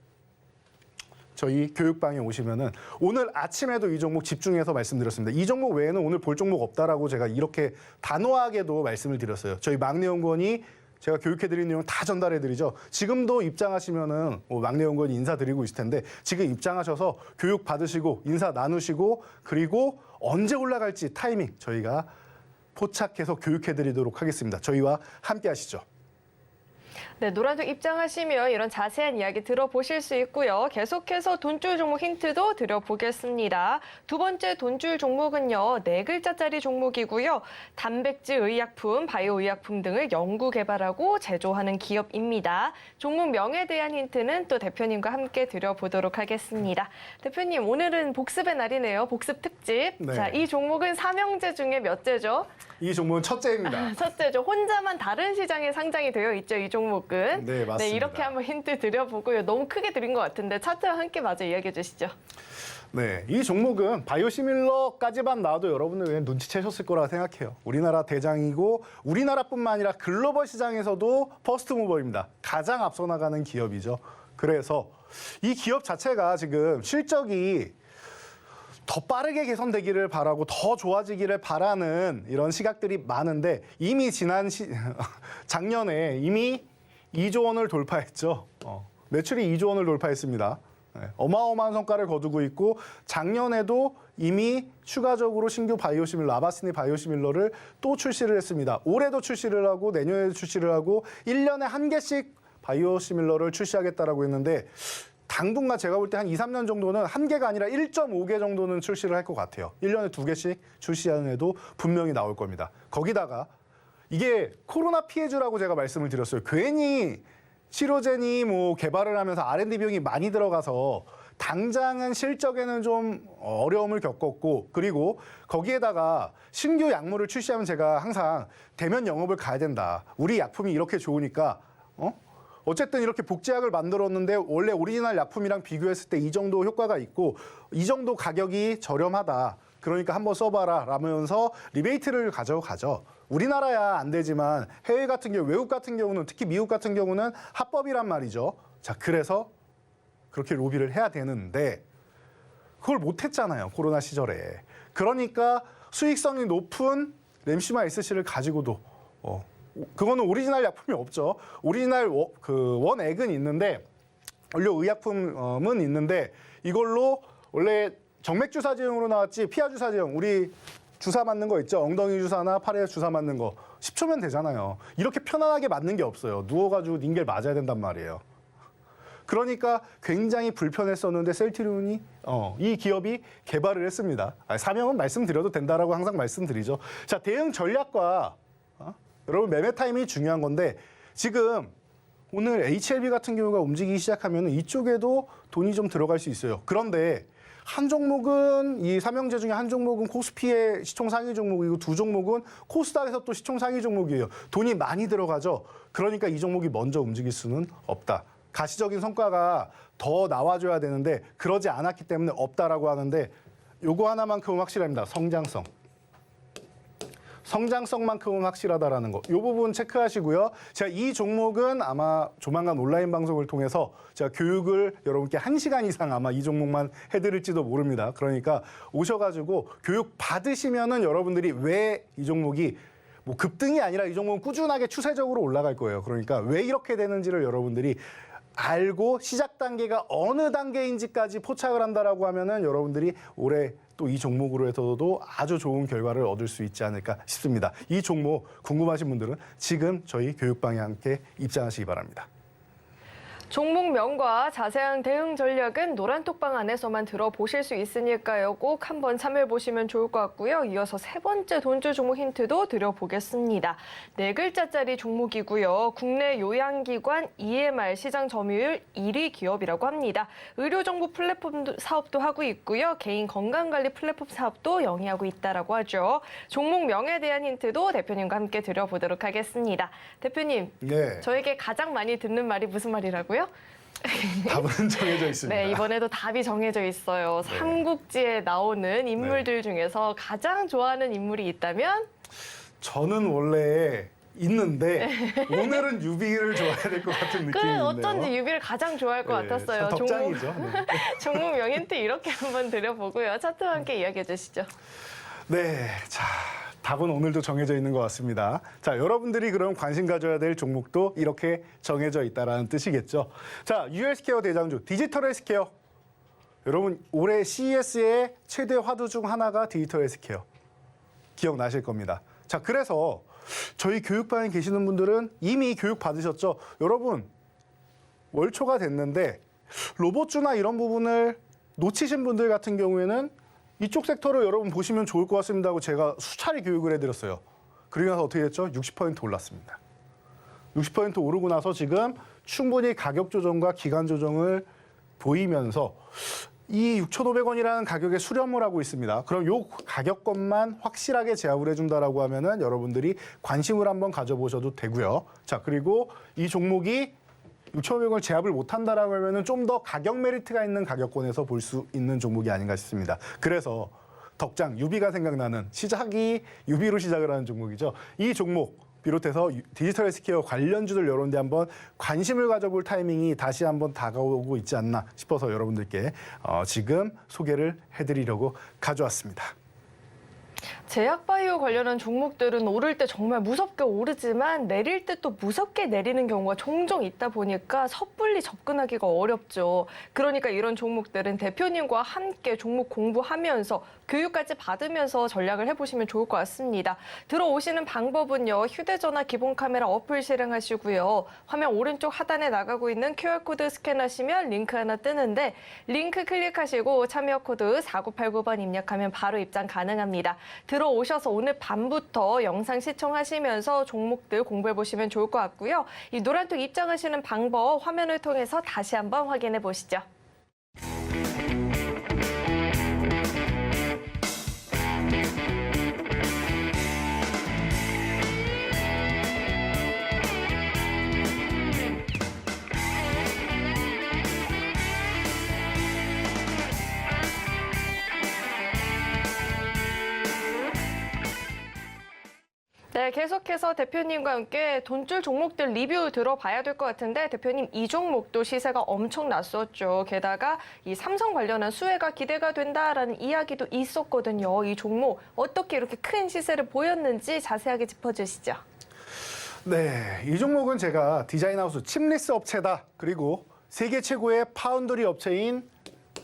저희 교육방에 오시면은 오늘 아침에도 이 종목 집중해서 말씀드렸습니다. 이 종목 외에는 오늘 볼 종목 없다라고 제가 이렇게 단호하게도 말씀을 드렸어요. 저희 막내연구원이 제가 교육해드린 내용 다 전달해드리죠. 지금도 입장하시면은 막내연구원이 인사드리고 있을 텐데 지금 입장하셔서 교육 받으시고 인사 나누시고 그리고 언제 올라갈지 타이밍 저희가 포착해서 교육해드리도록 하겠습니다. 저희와 함께 하시죠. 네, 노란톡 입장하시면 이런 자세한 이야기 들어보실 수 있고요. 계속해서 돈줄 종목 힌트도 드려보겠습니다. 두 번째 돈줄 종목은요, 4글자짜리 종목이고요. 단백질 의약품, 바이오 의약품 등을 연구 개발하고 제조하는 기업입니다. 종목 명에 대한 힌트는 또 대표님과 함께 드려보도록 하겠습니다. 대표님, 오늘은 복습의 날이네요. 복습 특집. 네. 자, 이 종목은 삼형제 중에 몇째죠? 이 종목은 첫째입니다. 첫째죠. 혼자만 다른 시장에 상장이 되어 있죠, 이 종목은. 네, 맞습니다. 이렇게 한번 힌트 드려보고요. 너무 크게 드린 것 같은데 차트와 함께 마저 이야기해 주시죠. 네, 이 종목은 바이오시밀러까지만 나와도 여러분들 그냥 눈치채셨을 거라 생각해요. 우리나라 대장이고 우리나라뿐만 아니라 글로벌 시장에서도 퍼스트 무버입니다. 가장 앞서 나가는 기업이죠. 그래서 이 기업 자체가 지금 실적이 더 빠르게 개선되기를 바라고 더 좋아지기를 바라는 이런 시각들이 많은데 이미 작년에 이미 2조 원을 돌파했죠. 매출이 2조 원을 돌파했습니다. 네, 어마어마한 성과를 거두고 있고 작년에도 이미 추가적으로 신규 바이오시밀러, 아바스니 바이오시밀러를 또 출시를 했습니다. 올해도 출시를 하고 내년에도 출시를 하고 1년에 한 개씩 바이오시밀러를 출시하겠다라고 했는데 당분간 제가 볼 때 한 2, 3년 정도는 한 개가 아니라 1.5개 정도는 출시를 할 것 같아요. 1년에 2개씩 출시하는 애도 분명히 나올 겁니다. 거기다가 이게 코로나 피해주라고 제가 말씀을 드렸어요. 괜히 치료제니 뭐 개발을 하면서 R&D 비용이 많이 들어가서 당장은 실적에는 좀 어려움을 겪었고 그리고 거기에다가 신규 약물을 출시하면 제가 항상 대면 영업을 가야 된다. 우리 약품이 이렇게 좋으니까 어쨌든 이렇게 복제약을 만들었는데 원래 오리지널 약품이랑 비교했을 때 이 정도 효과가 있고 이 정도 가격이 저렴하다. 그러니까 한번 써봐라 라면서 리베이트를 가져가죠. 우리나라야 안 되지만 해외 같은 경우, 외국 같은 경우는 특히 미국 같은 경우는 합법이란 말이죠. 자, 그래서 그렇게 로비를 해야 되는데 그걸 못했잖아요. 코로나 시절에. 그러니까 수익성이 높은 램시마 SC를 가지고도 그거는 오리지널 약품이 없죠. 오리지널 원액은 있는데 원료 의약품은 있는데 이걸로 원래 정맥 주사제형으로 나왔지 피하 주사제형 우리 주사 맞는 거 있죠. 엉덩이 주사나 팔에 주사 맞는 거 10초면 되잖아요. 이렇게 편안하게 맞는 게 없어요. 누워가지고 닌겔 맞아야 된단 말이에요. 그러니까 굉장히 불편했었는데 셀트리온이 이 기업이 개발을 했습니다. 사명은 말씀드려도 된다라고 항상 말씀드리죠. 자, 대응 전략과 여러분 매매 타이밍이 중요한 건데 지금 오늘 HLB 같은 경우가 움직이기 시작하면 이쪽에도 돈이 좀 들어갈 수 있어요. 그런데 한 종목은 이 삼형제 중에 한 종목은 코스피의 시총 상위 종목이고 두 종목은 코스닥에서 또 시총 상위 종목이에요. 돈이 많이 들어가죠. 그러니까 이 종목이 먼저 움직일 수는 없다. 가시적인 성과가 더 나와줘야 되는데 그러지 않았기 때문에 없다라고 하는데 요거 하나만큼은 확실합니다. 성장성. 성장성만큼은 확실하다라는 거. 이 부분 체크하시고요. 제가 이 종목은 아마 조만간 온라인 방송을 통해서 제가 교육을 여러분께 1시간 이상 아마 이 종목만 해드릴지도 모릅니다. 그러니까 오셔가지고 교육 받으시면은 여러분들이 왜 이 종목이 뭐 급등이 아니라 이 종목은 꾸준하게 추세적으로 올라갈 거예요. 그러니까 왜 이렇게 되는지를 여러분들이 알고 시작 단계가 어느 단계인지까지 포착을 한다라고 하면은 여러분들이 올해 또 이 종목으로 해서도 아주 좋은 결과를 얻을 수 있지 않을까 싶습니다. 이 종목 궁금하신 분들은 지금 저희 교육방에 함께 입장하시기 바랍니다. 종목명과 자세한 대응 전략은 노란톡방 안에서만 들어보실 수 있으니까요. 꼭 한번 참여해보시면 좋을 것 같고요. 이어서 세 번째 돈줄 종목 힌트도 드려보겠습니다. 4글자짜리 종목이고요. 국내 요양기관 EMR 시장 점유율 1위 기업이라고 합니다. 의료정보 플랫폼 사업도 하고 있고요. 개인 건강관리 플랫폼 사업도 영위하고 있다라고 하죠. 종목명에 대한 힌트도 대표님과 함께 드려보도록 하겠습니다. 대표님, 네. 저에게 가장 많이 듣는 말이 무슨 말이라고요? 답은 정해져 있습니다. 네, 이번에도 답이 정해져 있어요. 네. 삼국지에 나오는 인물들 중에서 가장 좋아하는 인물이 있다면? 저는 원래 있는데 오늘은 유비를 좋아해야 될 것 같은 그 느낌인데요. 어쩐지 유비를 가장 좋아할 것 네, 같았어요. 참 덕장이죠. 네. 종목 명인트 이렇게 한번 드려보고요. 차트와 함께 이야기해 주시죠. 네, 자, 답은 오늘도 정해져 있는 것 같습니다. 자, 여러분들이 그럼 관심 가져야 될 종목도 이렇게 정해져 있다라는 뜻이겠죠. 자, UH스퀘어 대장주, 디지털 헬스케어. 여러분, 올해 CES의 최대 화두 중 하나가 디지털 헬스케어. 기억나실 겁니다. 자, 그래서 저희 교육반에 계시는 분들은 이미 교육 받으셨죠? 여러분, 월초가 됐는데 로봇주나 이런 부분을 놓치신 분들 같은 경우에는 이쪽 섹터를 여러분 보시면 좋을 것 같습니다 하고 제가 수차례 교육을 해드렸어요. 그러고 나서 어떻게 됐죠? 60% 올랐습니다. 60% 오르고 나서 지금 충분히 가격 조정과 기간 조정을 보이면서 이 6,500원이라는 가격에 수렴을 하고 있습니다. 그럼 요 가격권만 확실하게 제압을 해준다라고 하면은 여러분들이 관심을 한번 가져보셔도 되고요. 자, 그리고 이 종목이 6,500원을 제압을 못한다라고 하면은 좀 더 가격 메리트가 있는 가격권에서 볼 수 있는 종목이 아닌가 싶습니다. 그래서 덕장 유비가 생각나는 시작이 유비로 시작을 하는 종목이죠. 이 종목 비롯해서 디지털 헬스케어 관련주들 이런 데 한번 관심을 가져볼 타이밍이 다시 한번 다가오고 있지 않나 싶어서 여러분들께 지금 소개를 해드리려고 가져왔습니다. 제약바이오 관련한 종목들은 오를 때 정말 무섭게 오르지만 내릴 때 또 무섭게 내리는 경우가 종종 있다 보니까 섣불리 접근하기가 어렵죠. 그러니까 이런 종목들은 대표님과 함께 종목 공부하면서 교육까지 받으면서 전략을 해보시면 좋을 것 같습니다. 들어오시는 방법은요. 휴대전화 기본 카메라 어플 실행하시고요. 화면 오른쪽 하단에 나가고 있는 QR코드 스캔하시면 링크 하나 뜨는데 링크 클릭하시고 참여 코드 4989번 입력하면 바로 입장 가능합니다. 들어오셔서 오늘 밤부터 영상 시청하시면서 종목들 공부해보시면 좋을 것 같고요. 이 노란톡 입장하시는 방법 화면을 통해서 다시 한번 확인해 보시죠. 네, 계속해서 대표님과 함께 돈줄 종목들 리뷰 들어봐야 될 것 같은데 대표님 이 종목도 시세가 엄청 났었죠. 게다가 이 삼성 관련한 수혜가 기대가 된다라는 이야기도 있었거든요. 이 종목 어떻게 이렇게 큰 시세를 보였는지 자세하게 짚어주시죠. 네, 이 종목은 제가 디자인하우스 칩리스 업체다. 그리고 세계 최고의 파운드리 업체인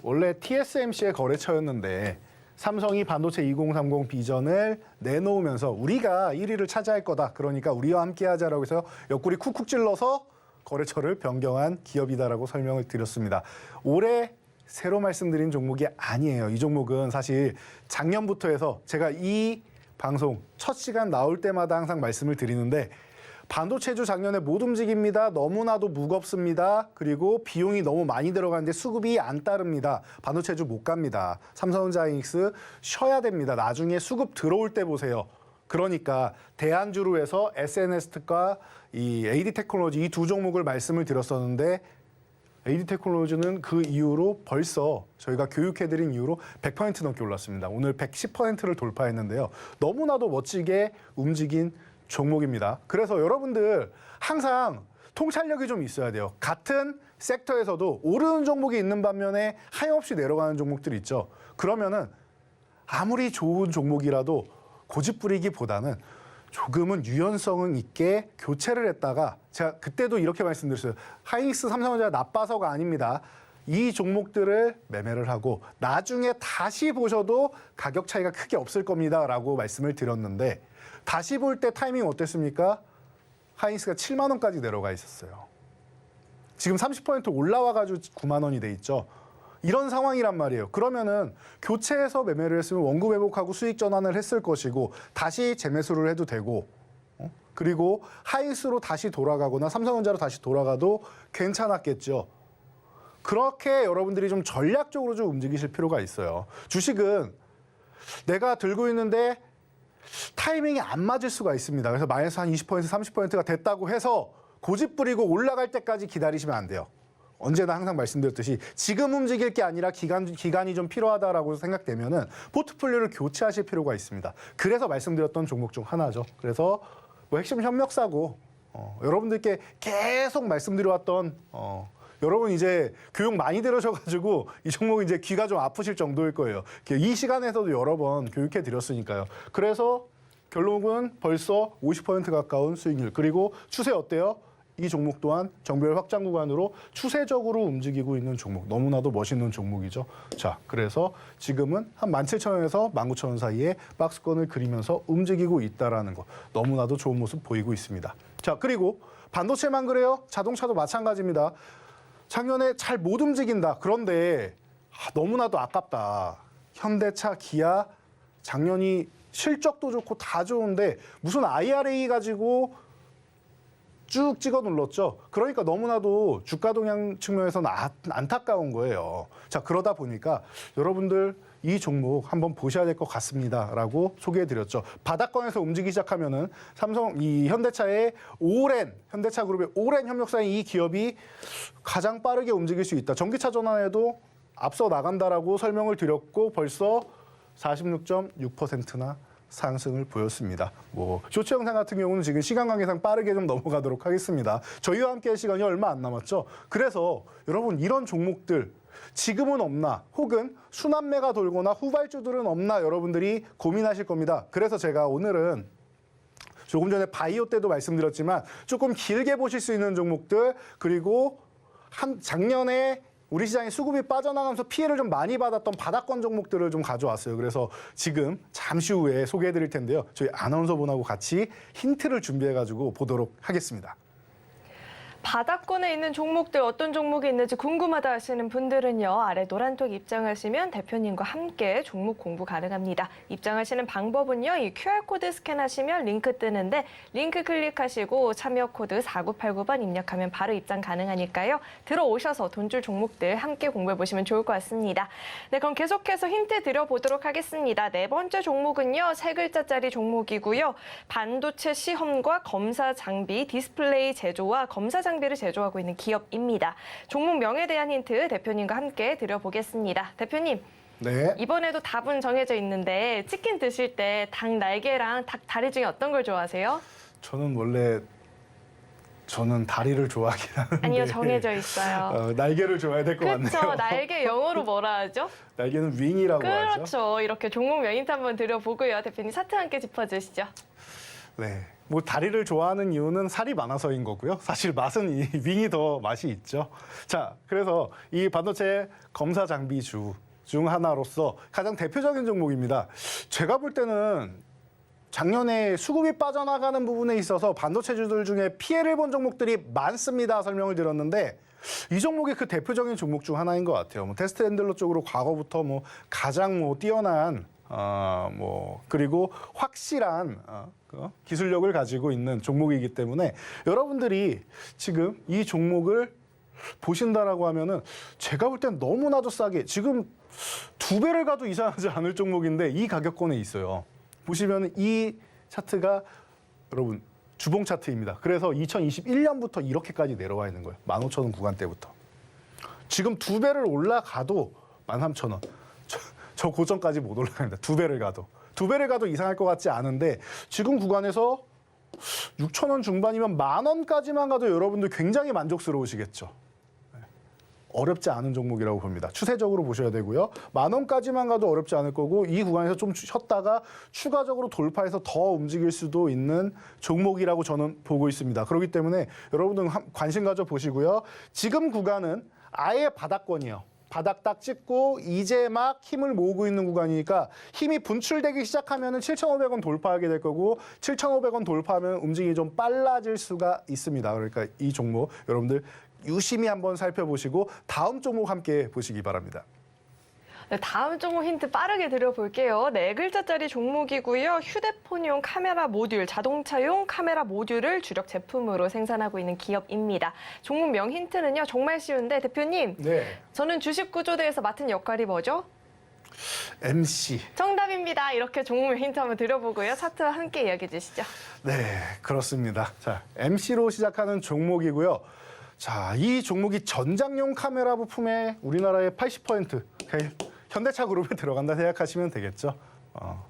원래 TSMC의 거래처였는데 삼성이 반도체 2030 비전을 내놓으면서 우리가 1위를 차지할 거다. 그러니까 우리와 함께 하자라고 해서 옆구리 쿡쿡 찔러서 거래처를 변경한 기업이다라고 설명을 드렸습니다. 올해 새로 말씀드린 종목이 아니에요. 이 종목은 사실 작년부터 해서 제가 이 방송 첫 시간 나올 때마다 항상 말씀을 드리는데 반도체주 작년에 못 움직입니다. 너무나도 무겁습니다. 그리고 비용이 너무 많이 들어가는데 수급이 안 따릅니다. 반도체주 못 갑니다. 삼성전자 하이닉스 쉬어야 됩니다. 나중에 수급 들어올 때 보세요. 그러니까 대안주로 해서 SNS과 이 AD테크놀로지 이 두 종목을 말씀을 드렸었는데 AD테크놀로지는 그 이후로 벌써 저희가 교육해드린 이후로 100% 넘게 올랐습니다. 오늘 110%를 돌파했는데요. 너무나도 멋지게 움직인 종목입니다. 그래서 여러분들 항상 통찰력이 좀 있어야 돼요. 같은 섹터에서도 오르는 종목이 있는 반면에 하염없이 내려가는 종목들이 있죠. 그러면은 아무리 좋은 종목이라도 고집 부리기보다는 조금은 유연성 있게 교체를 했다가 제가 그때도 이렇게 말씀드렸어요. 하이닉스 삼성전자 나빠서가 아닙니다. 이 종목들을 매매를 하고 나중에 다시 보셔도 가격 차이가 크게 없을 겁니다라고 말씀을 드렸는데 다시 볼 때 타이밍 어땠습니까? 하이닉스가 7만 원까지 내려가 있었어요. 지금 30% 올라와가지고 9만 원이 돼 있죠. 이런 상황이란 말이에요. 그러면은 교체해서 매매를 했으면 원금 회복하고 수익 전환을 했을 것이고 다시 재매수를 해도 되고 그리고 하이닉스로 다시 돌아가거나 삼성전자로 다시 돌아가도 괜찮았겠죠. 그렇게 여러분들이 좀 전략적으로 좀 움직이실 필요가 있어요. 주식은 내가 들고 있는데 타이밍이 안 맞을 수가 있습니다. 그래서 마이너스 한 20%, 30%가 됐다고 해서 고집 부리고 올라갈 때까지 기다리시면 안 돼요. 언제나 항상 말씀드렸듯이 지금 움직일 게 아니라 기간이 좀 필요하다라고 생각되면은 포트폴리오를 교체하실 필요가 있습니다. 그래서 말씀드렸던 종목 중 하나죠. 그래서 뭐 핵심 현역사고 여러분들께 계속 말씀드려왔던 여러분 이제 교육 많이 들으셔가지고 이 종목 이제 귀가 좀 아프실 정도일 거예요. 이 시간에서도 여러 번 교육해 드렸으니까요. 그래서 결론은 벌써 50% 가까운 수익률. 그리고 추세 어때요? 이 종목 또한 정별 확장 구간으로 추세적으로 움직이고 있는 종목. 너무나도 멋있는 종목이죠. 자, 그래서 지금은 한 17,000원에서 19,000원 사이에 박스권을 그리면서 움직이고 있다라는 거. 너무나도 좋은 모습 보이고 있습니다. 자, 그리고 반도체만 그래요? 자동차도 마찬가지입니다. 작년에 잘 못 움직인다. 그런데 너무나도 아깝다. 현대차, 기아 작년이 실적도 좋고 다 좋은데 무슨 IRA 가지고 쭉 찍어 눌렀죠. 그러니까 너무나도 주가 동향 측면에서는 안타까운 거예요. 자, 그러다 보니까 여러분들 이 종목 한번 보셔야 될 것 같습니다라고 소개해드렸죠. 바닥권에서 움직이기 시작하면은 이 현대차의 현대차 그룹의 오랜 협력사인 이 기업이 가장 빠르게 움직일 수 있다. 전기차 전환에도 앞서 나간다라고 설명을 드렸고 벌써 46.6%나 상승을 보였습니다. 쇼츠 영상 같은 경우는 지금 시간 관계상 빠르게 좀 넘어가도록 하겠습니다. 저희와 함께 할 시간이 얼마 안 남았죠. 그래서 여러분 이런 종목들 지금은 없나 혹은 순환매가 돌거나 후발주들은 없나 여러분들이 고민하실 겁니다. 그래서 제가 오늘은 조금 전에 바이오 때도 말씀드렸지만 조금 길게 보실 수 있는 종목들 그리고 작년에 우리 시장에 수급이 빠져나가면서 피해를 좀 많이 받았던 바닥권 종목들을 좀 가져왔어요. 그래서 지금 잠시 후에 소개해드릴 텐데요. 저희 아나운서분하고 같이 힌트를 준비해가지고 보도록 하겠습니다. 바닥권에 있는 종목들 어떤 종목이 있는지 궁금하다 하시는 분들은요. 아래 노란톡 입장하시면 대표님과 함께 종목 공부 가능합니다. 입장하시는 방법은요. 이 QR코드 스캔하시면 링크 뜨는데 링크 클릭하시고 참여 코드 4989번 입력하면 바로 입장 가능하니까요. 들어오셔서 돈줄 종목들 함께 공부해보시면 좋을 것 같습니다. 네, 그럼 계속해서 힌트 드려보도록 하겠습니다. 네 번째 종목은요. 세 글자짜리 종목이고요. 반도체 시험과 검사 장비, 디스플레이 제조와 검사 장비를 제조하고 있는 기업입니다. 종목명에 대한 힌트 대표님과 함께 드려보겠습니다. 대표님, 네. 이번에도 답은 정해져 있는데 치킨 드실 때 닭 날개랑 닭 다리 중에 어떤 걸 좋아하세요? 저는 다리를 좋아하긴 하는데 아니요, 정해져 있어요. 날개를 좋아해야 될 것 같네요. 그렇죠. 날개 영어로 뭐라 하죠? 날개는 윙이라고 하죠. 그렇죠. 이렇게 종목명 힌트 한번 드려보고요. 대표님 차트 함께 짚어주시죠. 네. 다리를 좋아하는 이유는 살이 많아서인 거고요. 사실 맛은 이 윙이 더 맛이 있죠. 자, 그래서 이 반도체 검사 장비주 중 하나로서 가장 대표적인 종목입니다. 제가 볼 때는 작년에 수급이 빠져나가는 부분에 있어서 반도체주들 중에 피해를 본 종목들이 많습니다. 설명을 드렸는데 이 종목이 그 대표적인 종목 중 하나인 것 같아요. 테스트 핸들러 쪽으로 과거부터 가장 뛰어난 그리고 확실한 기술력을 가지고 있는 종목이기 때문에 여러분들이 지금 이 종목을 보신다라고 하면은 제가 볼 땐 너무나도 싸게 지금 2배를 가도 이상하지 않을 종목인데 이 가격권에 있어요. 보시면 이 차트가 여러분 주봉 차트입니다. 그래서 2021년부터 이렇게까지 내려와 있는 거예요. 15,000원 구간대부터. 지금 2배를 올라가도 13,000원. 저 고점까지 못 올라갑니다. 2배를 가도. 2배를 가도 이상할 것 같지 않은데 지금 구간에서 6,000원 중반이면 10,000원까지만 가도 여러분들 굉장히 만족스러우시겠죠. 어렵지 않은 종목이라고 봅니다. 추세적으로 보셔야 되고요. 10,000원까지만 가도 어렵지 않을 거고 이 구간에서 좀 쉬었다가 추가적으로 돌파해서 더 움직일 수도 있는 종목이라고 저는 보고 있습니다. 그렇기 때문에 여러분들 관심 가져보시고요. 지금 구간은 아예 바닥권이에요. 바닥 딱 찍고 이제 막 힘을 모으고 있는 구간이니까 힘이 분출되기 시작하면 7,500원 돌파하게 될 거고 7,500원 돌파하면 움직임이 좀 빨라질 수가 있습니다. 그러니까 이 종목 여러분들 유심히 한번 살펴보시고 다음 종목 함께 보시기 바랍니다. 네, 다음 종목 힌트 빠르게 드려볼게요. 네 글자짜리 종목이고요. 휴대폰용 카메라 모듈, 자동차용 카메라 모듈을 주력 제품으로 생산하고 있는 기업입니다. 종목명 힌트는요. 정말 쉬운데 대표님, 네. 저는 주식 구조대에서 맡은 역할이 뭐죠? MC. 정답입니다. 이렇게 종목명 힌트 한번 드려보고요. 차트와 함께 이야기해 주시죠. 네, 그렇습니다. 자, MC로 시작하는 종목이고요. 자, 이 종목이 전장용 카메라 부품의 우리나라의 80% 현대차 그룹에 들어간다 생각하시면 되겠죠.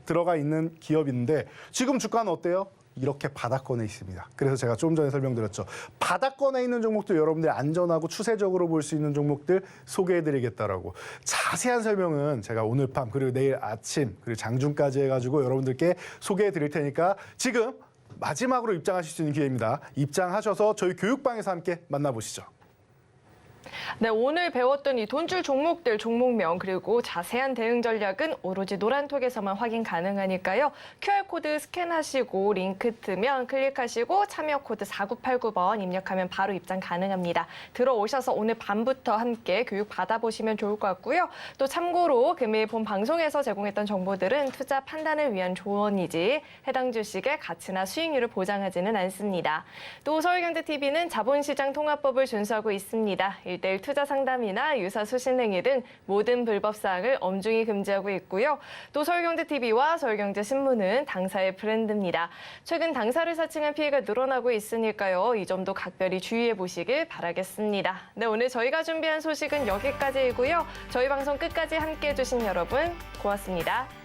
들어가 있는 기업인데 지금 주가는 어때요? 이렇게 바닥권에 있습니다. 그래서 제가 좀 전에 설명드렸죠. 바닥권에 있는 종목들 여러분들이 안전하고 추세적으로 볼 수 있는 종목들 소개해드리겠다라고. 자세한 설명은 제가 오늘 밤 그리고 내일 아침 그리고 장중까지 해가지고 여러분들께 소개해드릴 테니까 지금 마지막으로 입장하실 수 있는 기회입니다. 입장하셔서 저희 교육방에서 함께 만나보시죠. 네, 오늘 배웠던 이 돈줄 종목들, 종목명 그리고 자세한 대응 전략은 오로지 노란톡에서만 확인 가능하니까요. QR코드 스캔하시고 링크 뜨면 클릭하시고 참여 코드 4989번 입력하면 바로 입장 가능합니다. 들어오셔서 오늘 밤부터 함께 교육 받아보시면 좋을 것 같고요. 또 참고로 금일 본 방송에서 제공했던 정보들은 투자 판단을 위한 조언이지 해당 주식의 가치나 수익률을 보장하지는 않습니다. 또 서울경제TV는 자본시장 통합법을 준수하고 있습니다. 1:1 투자 상담이나 유사 수신 행위 등 모든 불법 사항을 엄중히 금지하고 있고요. 또 서울경제TV와 서울경제신문은 당사의 브랜드입니다. 최근 당사를 사칭한 피해가 늘어나고 있으니까요. 이 점도 각별히 주의해 보시길 바라겠습니다. 네, 오늘 저희가 준비한 소식은 여기까지이고요. 저희 방송 끝까지 함께해 주신 여러분 고맙습니다.